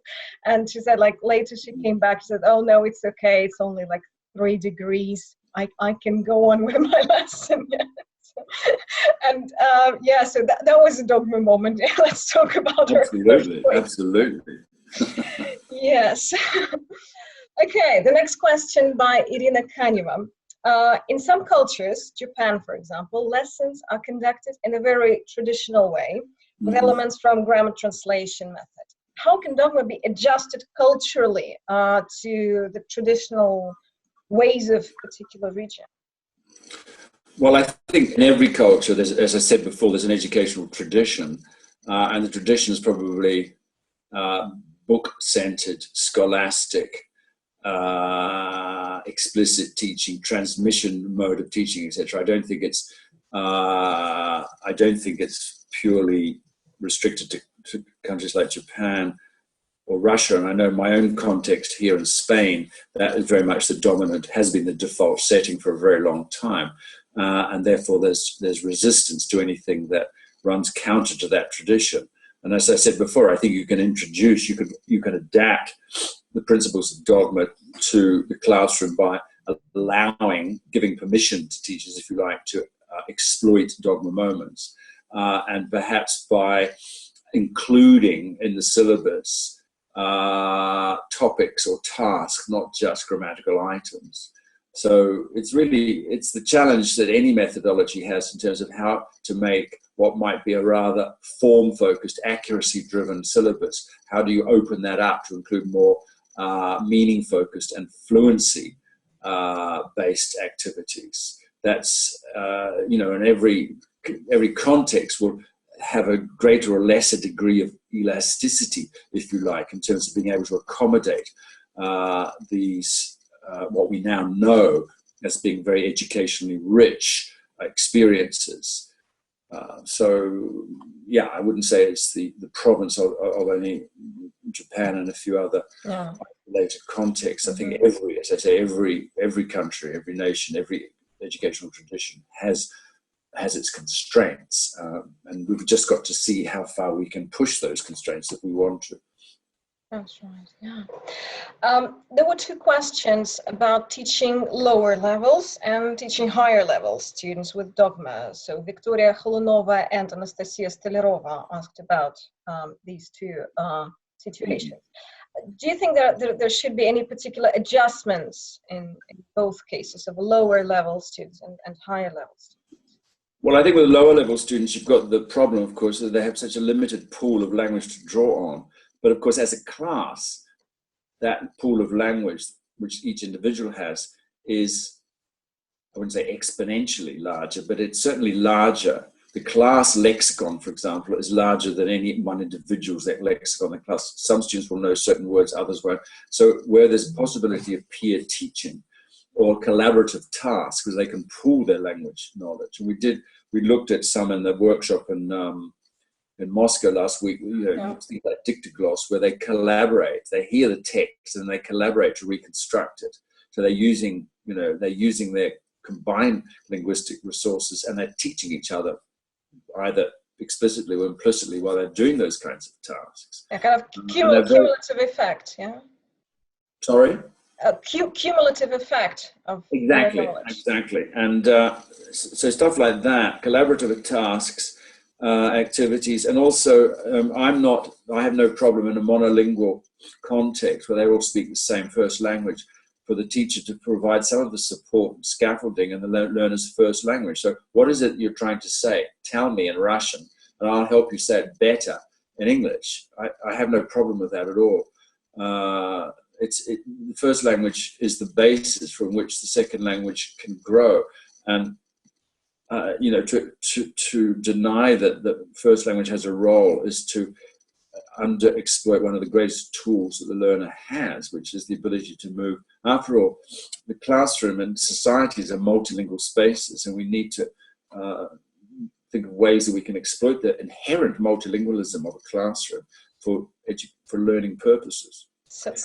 and she said, later she came back. She said, "Oh no, it's okay. It's only 3 degrees. I can go on with my lesson." And so that was a dogma moment. Let's talk about her. Absolutely. Yes. Okay, the next question by Irina Kaneva. In some cultures, Japan for example, lessons are conducted in a very traditional way with elements from grammar translation method. How can dogma be adjusted culturally to the traditional ways of a particular region? Well, I think in every culture, as I said before, there's an educational tradition, and the tradition is probably book-centered, scholastic, explicit teaching, transmission mode of teaching, etc. I don't think it's purely restricted to countries like Japan or Russia, and I know my own context here in Spain, that is very much the dominant, has been the default setting for a very long time, and therefore there's resistance to anything that runs counter to that tradition. And as I said before, I think you can adapt the principles of dogma to the classroom by giving permission to teachers, if you like, to exploit dogma moments, and perhaps by including in the syllabus topics or tasks, not just grammatical items. So it's the challenge that any methodology has in terms of how to make what might be a rather form-focused, accuracy-driven syllabus. How do you open that up to include more meaning-focused and fluency-based activities? That's, in every context will have a greater or lesser degree of elasticity, if you like, in terms of being able to accommodate these what we now know as being very educationally rich experiences. So, yeah, I wouldn't say it's the province of only Japan and a few other isolated contexts. I think every, as I say, every country, every nation, every educational tradition has its constraints, and we've just got to see how far we can push those constraints if we want to. That's right, yeah. There were two questions about teaching lower levels and teaching higher level students with dogma. So Victoria Holunova and Anastasia Stolerova asked about these two situations. Do you think that there should be any particular adjustments in both cases of lower level students and higher level students? Well, I think with lower level students, you've got the problem, of course, that they have such a limited pool of language to draw on. But of course, as a class, that pool of language which each individual has is, I wouldn't say exponentially larger, but it's certainly larger. The class lexicon, for example, is larger than any one individual's lexicon. The class, some students will know certain words, others won't. So where there's a possibility of peer teaching or collaborative tasks, because they can pool their language knowledge. And we looked at some in the workshop in Moscow last week, things like Dictogloss, where they collaborate, they hear the text and they collaborate to reconstruct it. So they're using their combined linguistic resources, and they're teaching each other either explicitly or implicitly while they're doing those kinds of tasks. A kind of cumulative effect, yeah? Sorry? A cumulative effect of Exactly. And so stuff like that, collaborative tasks, activities, and also I have no problem in a monolingual context where they all speak the same first language for the teacher to provide some of the support and scaffolding in the learner's first language. So what is it you're trying to say? Tell me in Russian, and I'll help you say it better in English. I have no problem with that at all. The first language is the basis from which the second language can grow. And to deny that the first language has a role is to underexploit one of the greatest tools that the learner has, which is the ability to move. After all, the classroom and societies are multilingual spaces, and we need to think of ways that we can exploit the inherent multilingualism of a classroom for learning purposes.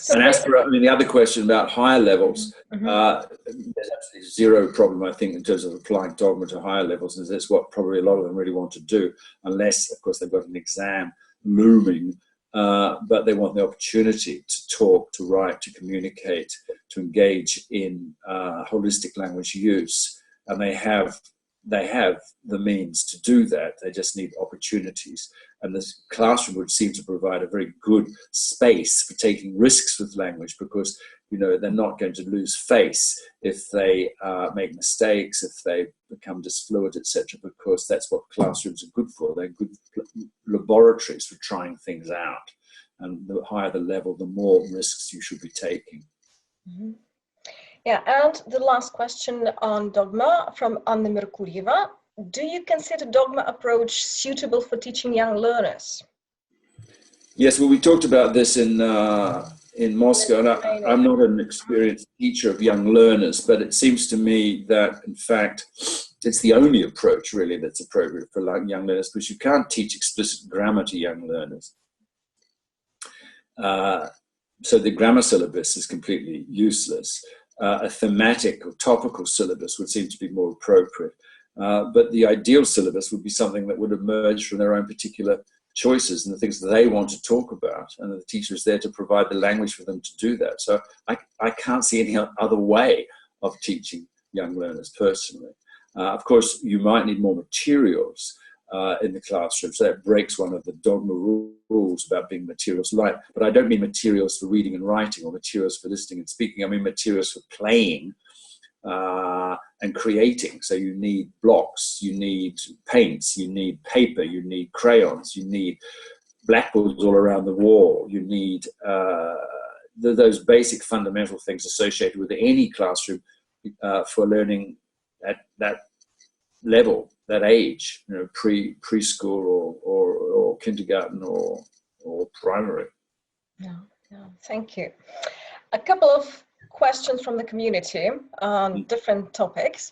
And as for the other question about higher levels, there's absolutely zero problem, I think, in terms of applying dogma to higher levels, and that's what probably a lot of them really want to do, unless, of course, they've got an exam looming, but they want the opportunity to talk, to write, to communicate, to engage in holistic language use, and they have the means to do that. They just need opportunities. And this classroom would seem to provide a very good space for taking risks with language, because they're not going to lose face if they make mistakes, if they become disfluent, etc., because that's what classrooms are good for. They're good laboratories for trying things out. And the higher the level, the more risks you should be taking. Mm-hmm. Yeah, and the last question on dogma from Anna Merkuryeva. Do you consider dogma approach suitable for teaching young learners? Yes, well, we talked about this in Moscow, and I'm not an experienced teacher of young learners, but it seems to me that, in fact, it's the only approach, really, that's appropriate for young learners, because you can't teach explicit grammar to young learners. So the grammar syllabus is completely useless. A thematic or topical syllabus would seem to be more appropriate. But the ideal syllabus would be something that would emerge from their own particular choices and the things that they want to talk about, and the teacher is there to provide the language for them to do that. So I can't see any other way of teaching young learners personally. Of course, you might need more materials in the classroom, so that breaks one of the dogma rules about being materials light. But I don't mean materials for reading and writing or materials for listening and speaking. I mean materials for playing and creating. So you need blocks, you need paints, you need paper, you need crayons, you need blackboards all around the wall, you need those basic fundamental things associated with any classroom for learning at that level, that age, preschool or kindergarten or primary. Yeah, thank you. A couple of questions from the community on different topics.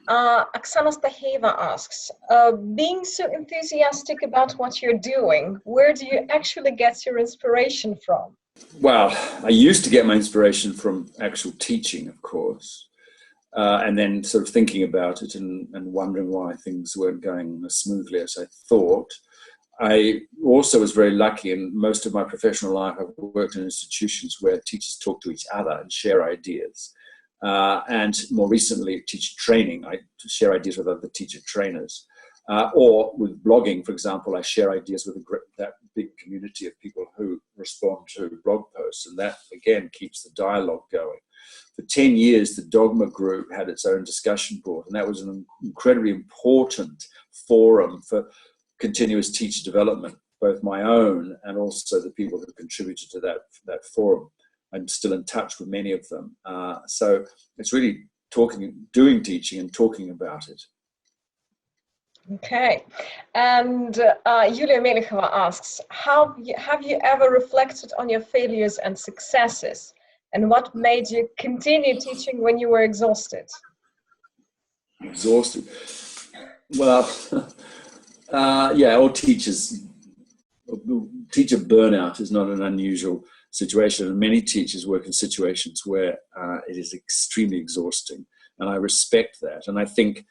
Oksana Staheva asks, being so enthusiastic about what you're doing, where do you actually get your inspiration from? Well, I used to get my inspiration from actual teaching, of course, and then sort of thinking about it and wondering why things weren't going as smoothly as I thought. I also was very lucky in most of my professional life. I've worked in institutions where teachers talk to each other and share ideas. And more recently, teacher training, I share ideas with other teacher trainers. Or with blogging, for example, I share ideas with that big community of people who respond to blog posts. And that, again, keeps the dialogue going. For 10 years, the Dogme group had its own discussion board. And that was an incredibly important forum for continuous teacher development, both my own and also the people who contributed to that forum. I'm still in touch with many of them. So it's really doing teaching and talking about it. Okay. And Yulia Melichova asks, have you ever reflected on your failures and successes? And what made you continue teaching when you were exhausted? Exhausted? Well, yeah, all teacher burnout is not an unusual situation, and many teachers work in situations where it is extremely exhausting, and I respect that. And I think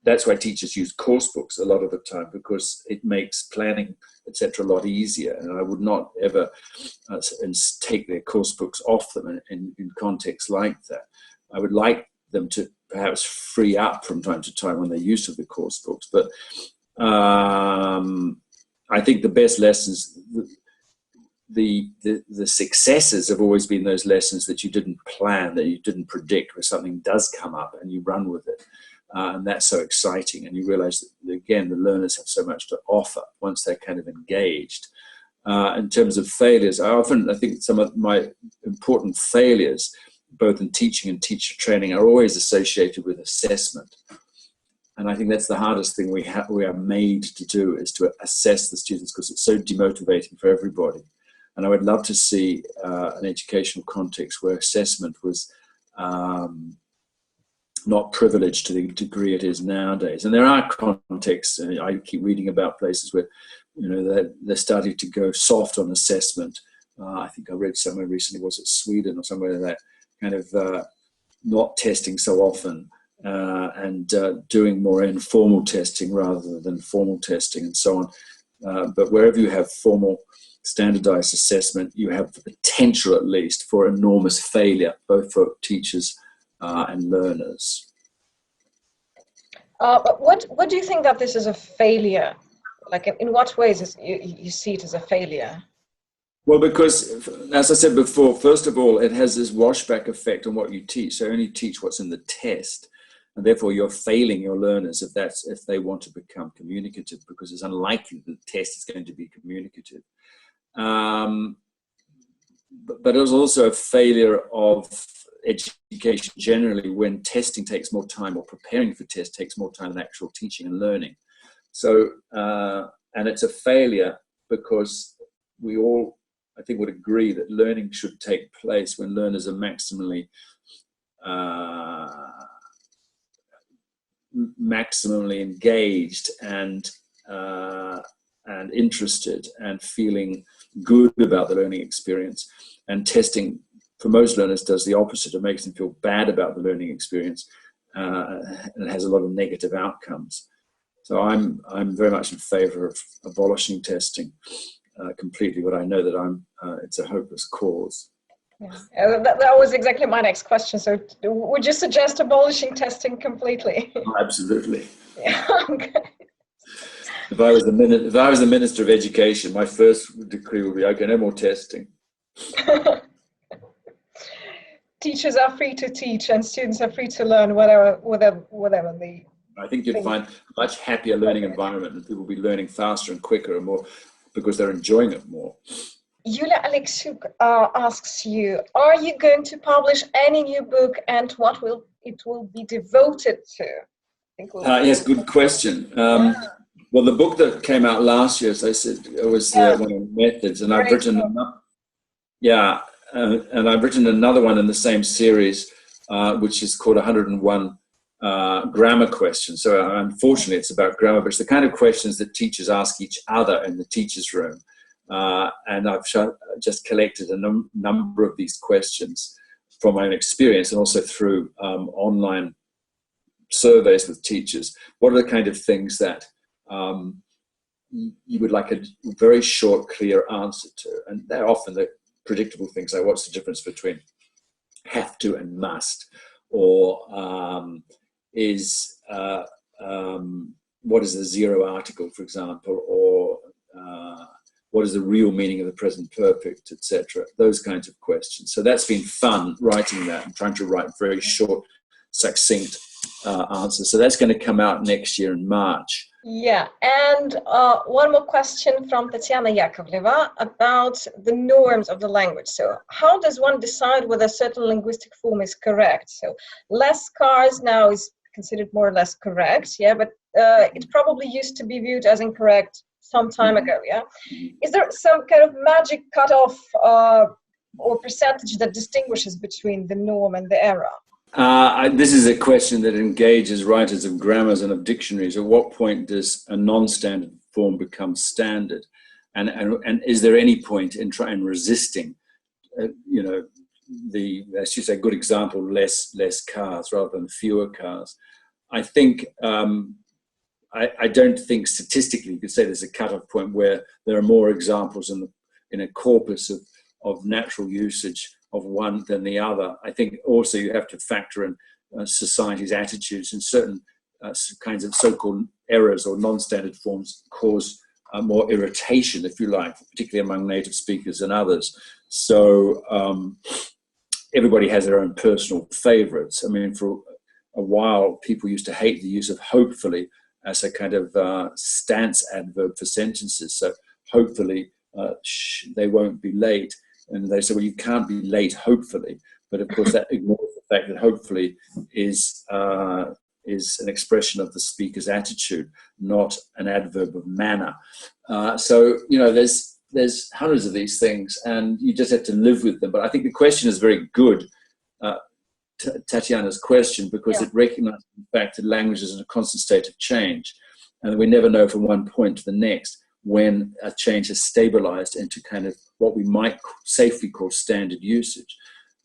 that's why teachers use course books a lot of the time, because it makes planning, etc., a lot easier. And I would not ever take their course books off them in contexts like that. I would like them to perhaps free up from time to time when they're used to the course books. But I think the best lessons, the successes have always been those lessons that you didn't plan, that you didn't predict, where something does come up and you run with it. And that's so exciting. And you realize that, again, the learners have so much to offer once they're kind of engaged. In terms of failures, I think some of my important failures, both in teaching and teacher training, are always associated with assessment. And I think that's the hardest thing we are made to do, is to assess the students, because it's so demotivating for everybody. And I would love to see an educational context where assessment was not privileged to the degree it is nowadays. And there are contexts, I keep reading about places where, you know, they're starting to go soft on assessment. I think I read somewhere recently, was it Sweden or somewhere, that kind of not testing so often and doing more informal testing rather than formal testing and so on. But wherever you have formal standardized assessment, you have the potential, at least, for enormous failure, both for teachers and learners. But what do you think that this is a failure? Like, in what ways you see it as a failure? Well, because, as I said before, first of all, it has this washback effect on what you teach. So only teach what's in the test, and therefore you're failing your learners if they want to become communicative, because it's unlikely that the test is going to be communicative. But it was also a failure of education generally when testing takes more time, or preparing for tests takes more time than actual teaching and learning. So, and it's a failure because we all, I think, would agree that learning should take place when learners are maximally engaged and interested and feeling good about the learning experience. And testing, for most learners, does the opposite. It makes them feel bad about the learning experience, and it has a lot of negative outcomes. So I'm very much in favor of abolishing testing completely, but I know that it's a hopeless cause. Yeah. That was exactly my next question. So would you suggest abolishing testing completely? Oh, absolutely. Yeah, okay. If I was the Minister of Education, my first decree would be, okay, no more testing. Teachers are free to teach and students are free to learn whatever they... I think you'd find a much happier learning environment, and people will be learning faster and quicker and more because they're enjoying it more. Yulia Alexiuk asks you, are you going to publish any new book, and what will it be devoted to? Yes, good question. Well, the book that came out last year, as I said, was one of methods, and I've written another. Yeah, and I've written another one in the same series, which is called 101 grammar questions. So unfortunately, it's about grammar, but it's the kind of questions that teachers ask each other in the teachers' room. And I've just collected a number of these questions from my own experience and also through online surveys with teachers. What are the kind of things that you would like a very short, clear answer to? And they're often the predictable things like, what's the difference between have to and must? Or what is the zero article, for example? Or what is the real meaning of the present perfect, etc.? Those kinds of questions. So that's been fun, writing that and trying to write very short, succinct answers. So that's going to come out next year in March. Yeah, and one more question from Tatiana Yakovleva about the norms of the language. So how does one decide whether a certain linguistic form is correct? So less cars now is considered more or less correct, yeah, but it probably used to be viewed as incorrect some time ago, yeah? Is there some kind of magic cutoff or percentage that distinguishes between the norm and the error? This is a question that engages writers of grammars and of dictionaries. At what point does a non-standard form become standard? And is there any point in trying resisting, as you say, good example, less cars rather than fewer cars? I think, I don't think statistically you could say there's a cutoff point where there are more examples in a corpus of natural usage of one than the other. I think also you have to factor in society's attitudes, and certain kinds of so-called errors or non-standard forms cause more irritation, if you like, particularly among native speakers and others. So everybody has their own personal favorites. I mean, for a while, people used to hate the use of hopefully as a kind of stance adverb for sentences. So hopefully they won't be late. And they say, well, you can't be late, hopefully. But of course, that ignores the fact that hopefully is an expression of the speaker's attitude, not an adverb of manner. So, there's hundreds of these things, and you just have to live with them. But I think the question is very good, Tatiana's question, because it recognizes the fact that language is in a constant state of change, and we never know from one point to the next when a change has stabilized into kind of what we might safely call standard usage.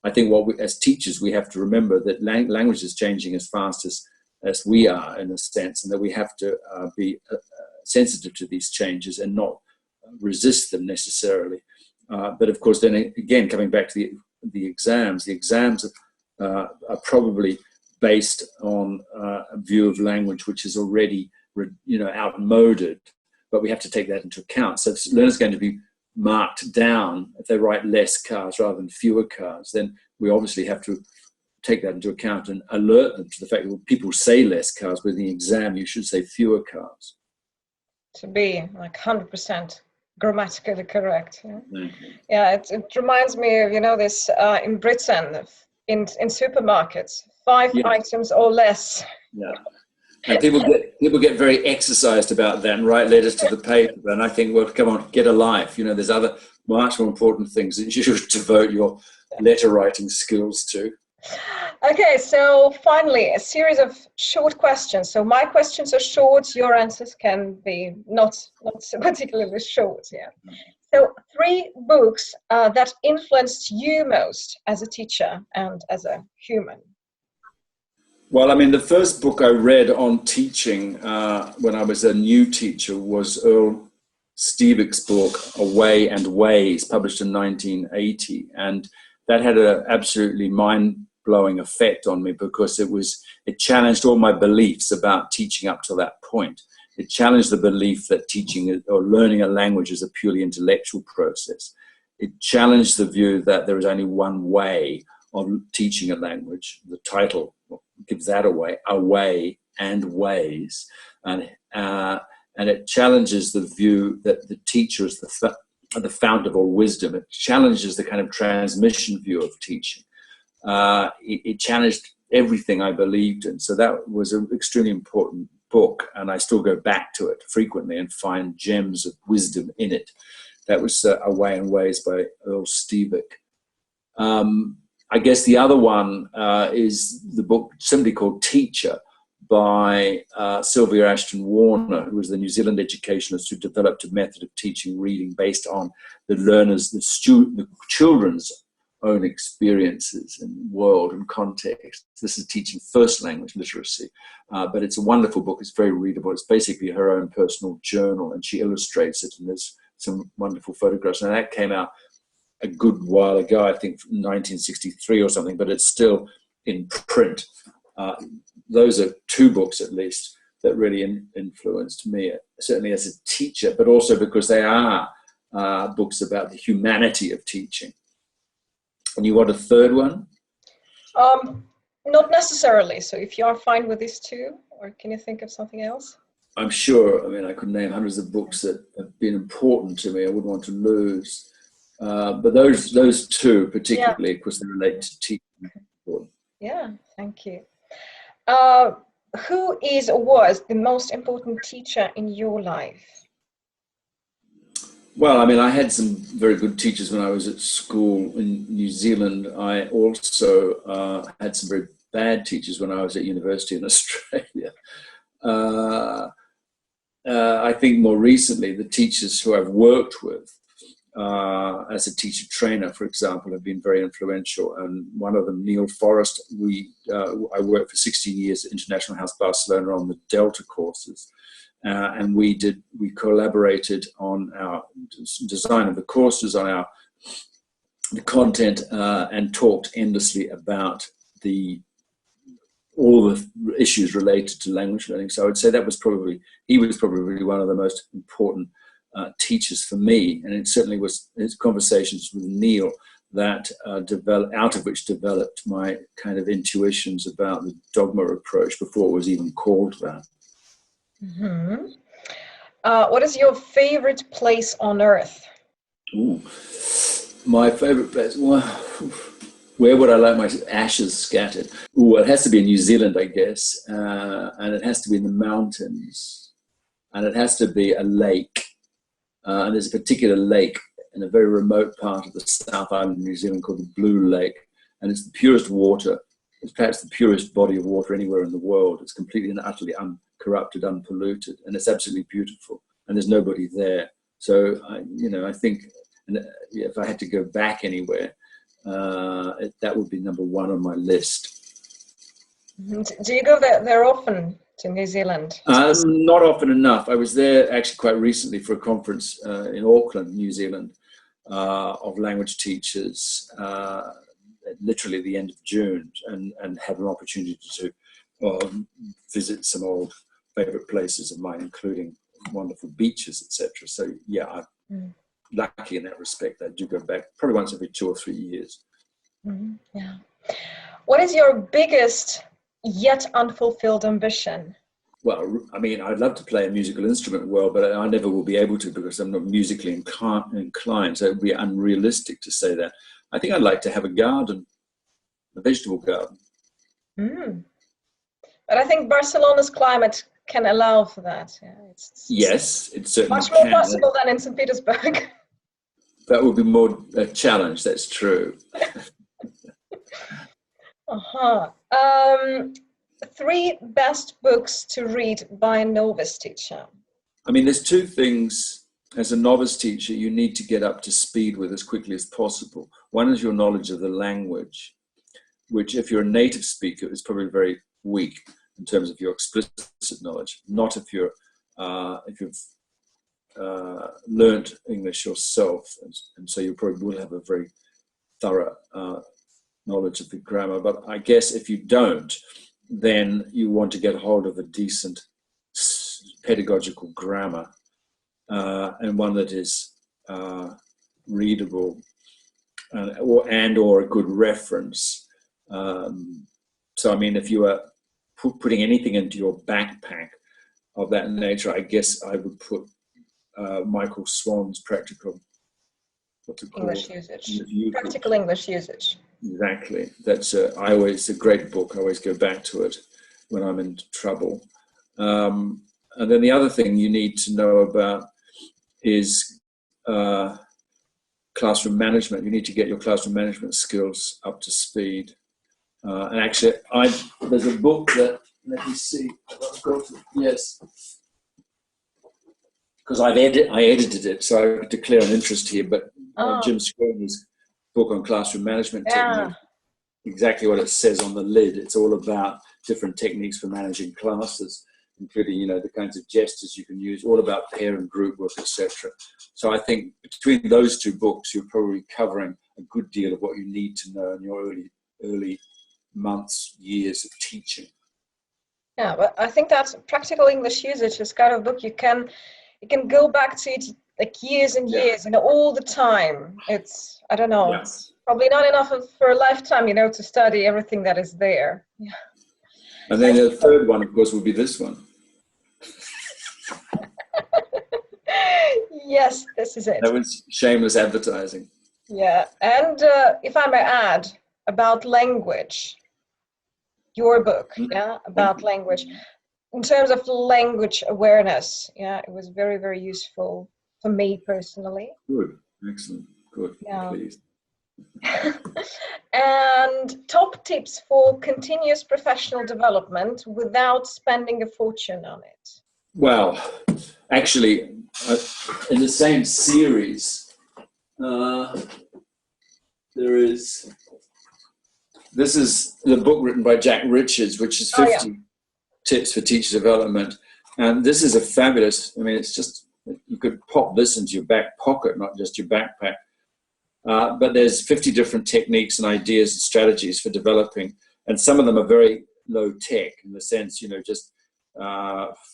I think as teachers, we have to remember that language is changing as fast as we are, in a sense, and that we have to be sensitive to these changes and not resist them necessarily. But of course, then again, coming back to the exams are probably based on a view of language which is already, outmoded. But we have to take that into account. So if learners are going to be marked down, if they write less cars rather than fewer cars, then we obviously have to take that into account and alert them to the fact that people say less cars, but in the exam you should say fewer cars. To be like 100% grammatically correct. Yeah, Mm-hmm. it reminds me of, this in Britain, in supermarkets, 5 items or less. Yeah. And people get very exercised about that and write letters to the paper. And I think, well, come on, get a life. There's other much more important things that you should devote your letter writing skills to. Okay, so finally, a series of short questions. So my questions are short, your answers can be not so particularly short. Yeah. So 3 books that influenced you most as a teacher and as a human. Well, I mean, the first book I read on teaching when I was a new teacher was Earl Stiebick's book, Away and Ways, published in 1980. And that had an absolutely mind-blowing effect on me because it challenged all my beliefs about teaching up to that point. It challenged the belief that teaching or learning a language is a purely intellectual process. It challenged the view that there is only one way of teaching a language. The title gives that away, Away and Ways. And it challenges the view that the teacher is the fount of all wisdom. It challenges the kind of transmission view of teaching. It challenged everything I believed in. So that was an extremely important book, and I still go back to it frequently and find gems of wisdom in it. That was Away and Ways by Earl Stiebick. I guess the other one is the book simply called Teacher by Sylvia Ashton Warner, who was the New Zealand educationist who developed a method of teaching reading based on the learners, the children's own experiences and world and context. This is teaching first language literacy, but it's a wonderful book. It's very readable. It's basically her own personal journal, and she illustrates it, and there's some wonderful photographs. And that came out a good while ago, I think 1963 or something, but it's still in print. Those are two books at least that really influenced me, certainly as a teacher, but also because they are books about the humanity of teaching. And you want a third one? Not necessarily. So if you are fine with these two, or can you think of something else? I'm sure. I mean, I could name hundreds of books that have been important to me. I wouldn't want to lose. But those two particularly, because they relate to teaching. Yeah, thank you. Who is or was the most important teacher in your life? Well, I mean, I had some very good teachers when I was at school in New Zealand. I also had some very bad teachers when I was at university in Australia. I think more recently, the teachers who I've worked with as a teacher trainer, for example, have been very influential. And one of them, Neil Forrest, I worked for 16 years at International House Barcelona on the Delta courses. And we collaborated on our design of the courses, on the content, and talked endlessly about all the issues related to language learning. So I would say he was probably one of the most important teachers for me, and it certainly was his conversations with Neil that out of which developed my kind of intuitions about the dogma approach before it was even called that. Mm-hmm. What is your favorite place on earth? Ooh, my favorite place. Well, where would I like my ashes scattered? Ooh, it has to be in New Zealand, I guess, and it has to be in the mountains, and it has to be a lake. And there's a particular lake in a very remote part of the South Island of New Zealand called the Blue Lake, and it's the purest water. It's perhaps the purest body of water anywhere in the world. It's completely and utterly uncorrupted, unpolluted, and it's absolutely beautiful. And there's nobody there. So, I think if I had to go back anywhere, that would be number one on my list. Do you go there often to New Zealand? Not often enough. I was there actually quite recently for a conference in Auckland, New Zealand, of language teachers, literally at the end of June, and had an opportunity to visit some old favorite places of mine, including wonderful beaches, etc. So yeah, I'm lucky in that respect. I do go back probably once every 2 or 3 years. Yeah. What is your biggest yet unfulfilled ambition? Well, I mean, I'd love to play a musical instrument well, but I never will be able to because I'm not musically inclined. So it would be unrealistic to say that. I think I'd like to have a garden, a vegetable garden. But I think Barcelona's climate can allow for that. Yeah, yes, it certainly much more possible than in St. Petersburg. That would be more a challenge, that's true. 3 best books to read by a novice teacher. I mean, there's 2 things as a novice teacher you need to get up to speed with as quickly as possible. One is your knowledge of the language, which if you're a native speaker is probably very weak in terms of your explicit knowledge, not if you've learnt English yourself, and so you probably will have a very thorough knowledge of the grammar. But I guess if you don't, then you want to get hold of a decent pedagogical grammar, and one that is readable or a good reference. So I mean, if you are putting anything into your backpack of that nature, I guess I would put Michael Swan's practical English usage. Practical English usage. Exactly. That's it's a great book. I always go back to it when I'm in trouble. And then the other thing you need to know about is classroom management. You need to get your classroom management skills up to speed. And actually, there's a book that let me see. I've got, yes. Because I edited it, so I declare an interest here, but Jim Scrone's book on classroom management technique, exactly what it says on the lid. It's all about different techniques for managing classes, including, the kinds of gestures you can use, all about pair and group work, etc. So I think between those two books, you're probably covering a good deal of what you need to know in your early months, years of teaching. Yeah, but I think that practical English usage is kind of book you can go back to it like years and years, all the time. It's, I don't know, it's probably not enough for a lifetime, to study everything that is there. Yeah. And then the third one, of course, would be this one. Yes, this is it. That was shameless advertising. Yeah, and if I may add, about language, your book, about language. In terms of language awareness, it was very, very useful for me personally. Good, excellent, good, please. And top tips for continuous professional development without spending a fortune on it. Well, actually, in the same series, this is the book written by Jack Richards, which is 50 tips for teacher development. And this is a fabulous, it's just, you could pop this into your back pocket, not just your backpack. But there's 50 different techniques and ideas and strategies for developing. And some of them are very low tech in the sense, just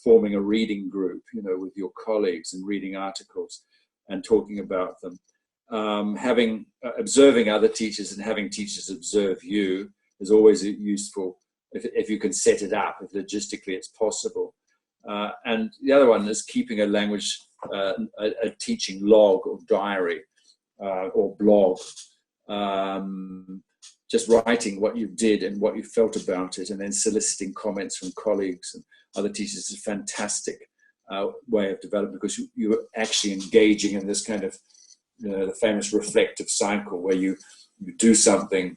forming a reading group, with your colleagues and reading articles and talking about them. Observing other teachers and having teachers observe you is always useful if you can set it up, if logistically it's possible. And the other one is keeping a language, a teaching log or diary or blog, just writing what you did and what you felt about it, and then soliciting comments from colleagues and other teachers is a fantastic way of developing, because you're actually engaging in this kind of, the famous reflective cycle where you do something,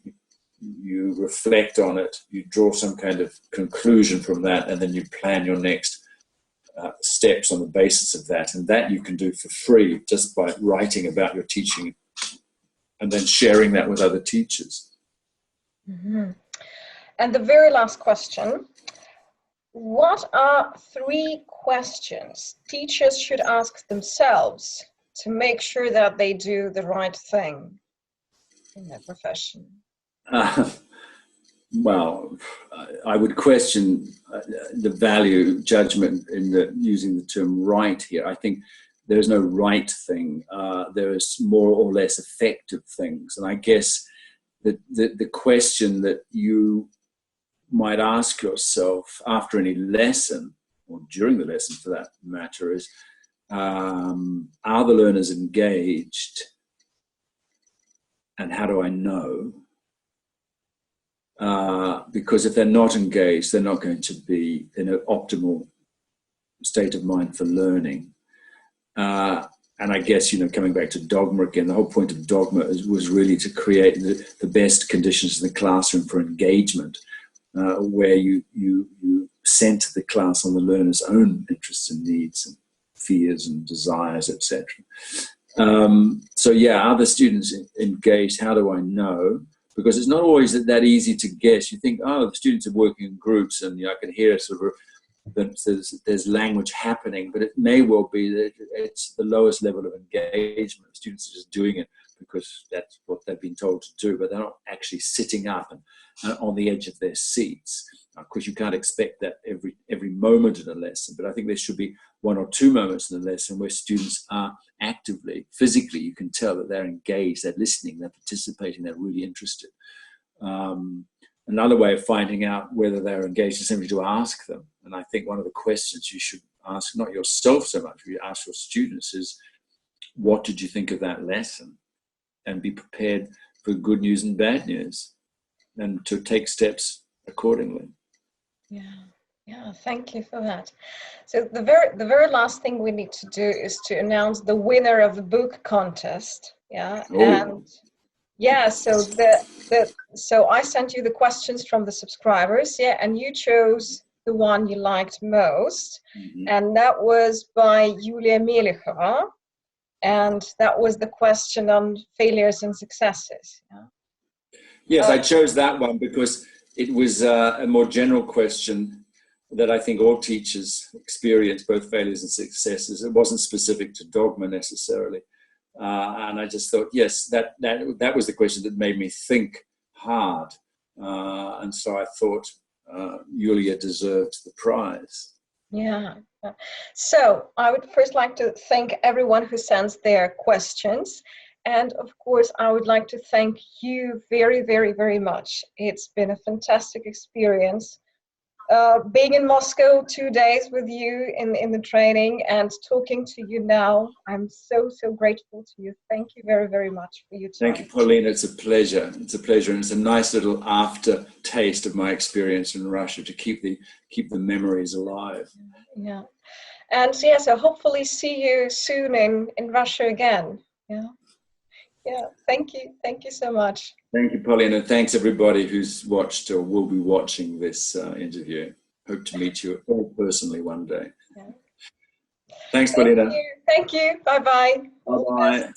you reflect on it, you draw some kind of conclusion from that, and then you plan your next steps on the basis of that. And that you can do for free just by writing about your teaching and then sharing that with other teachers. Mm-hmm. And the very last question, what are 3 questions teachers should ask themselves to make sure that they do the right thing in their profession? Well, I would question the value judgment in using the term right here. I think there is no right thing. There is more or less effective things. And I guess the question that you might ask yourself after any lesson, or during the lesson for that matter, is, are the learners engaged? And how do I know? Because if they're not engaged, they're not going to be in an optimal state of mind for learning. And I guess, coming back to dogma again, the whole point of dogma was really to create the best conditions in the classroom for engagement, where you center the class on the learner's own interests and needs and fears and desires, etc. So are the students engaged? How do I know? Because it's not always that easy to guess. You think, the students are working in groups, and I can hear sort of that there's language happening, but it may well be that it's the lowest level of engagement. Students are just doing it because that's what they've been told to do, but they're not actually sitting up and on the edge of their seats. Of course, you can't expect that every moment in a lesson, but I think there should be 1 or 2 moments in the lesson where students are actively, physically, you can tell that they're engaged, they're listening, they're participating, they're really interested. Another way of finding out whether they're engaged is simply to ask them. And I think one of the questions you should ask, not yourself so much, but you ask your students is, what did you think of that lesson? And be prepared for good news and bad news, and to take steps accordingly. Yeah, thank you for that. So the very last thing we need to do is to announce the winner of the book contest. And so so I sent you the questions from the subscribers, and you chose the one you liked most. And that was by Julia Melichar. And that was the question on failures and successes. Yes, I chose that one because it was a more general question that I think all teachers experience, both failures and successes. It wasn't specific to dogma necessarily. And I just thought, yes, that was the question that made me think hard. And so I thought Julia deserved the prize. Yeah. So I would first like to thank everyone who sends their questions. And of course, I would like to thank you very, very, very much. It's been a fantastic experience. Being in Moscow 2 days with you in the training and talking to you now, I'm so, so grateful to you. Thank you very, very much for your time. Thank you, Pauline. It's a pleasure. It's a pleasure. And it's a nice little aftertaste of my experience in Russia to keep the memories alive. Yeah. And yeah, so hopefully see you soon in Russia again. Yeah. Yeah. Thank you. Thank you so much. Thank you, Pauline, and thanks everybody who's watched or will be watching this interview. Hope to meet you all personally one day. Yeah. Thanks, Paulina. Thank you. Bye-bye. Bye-bye.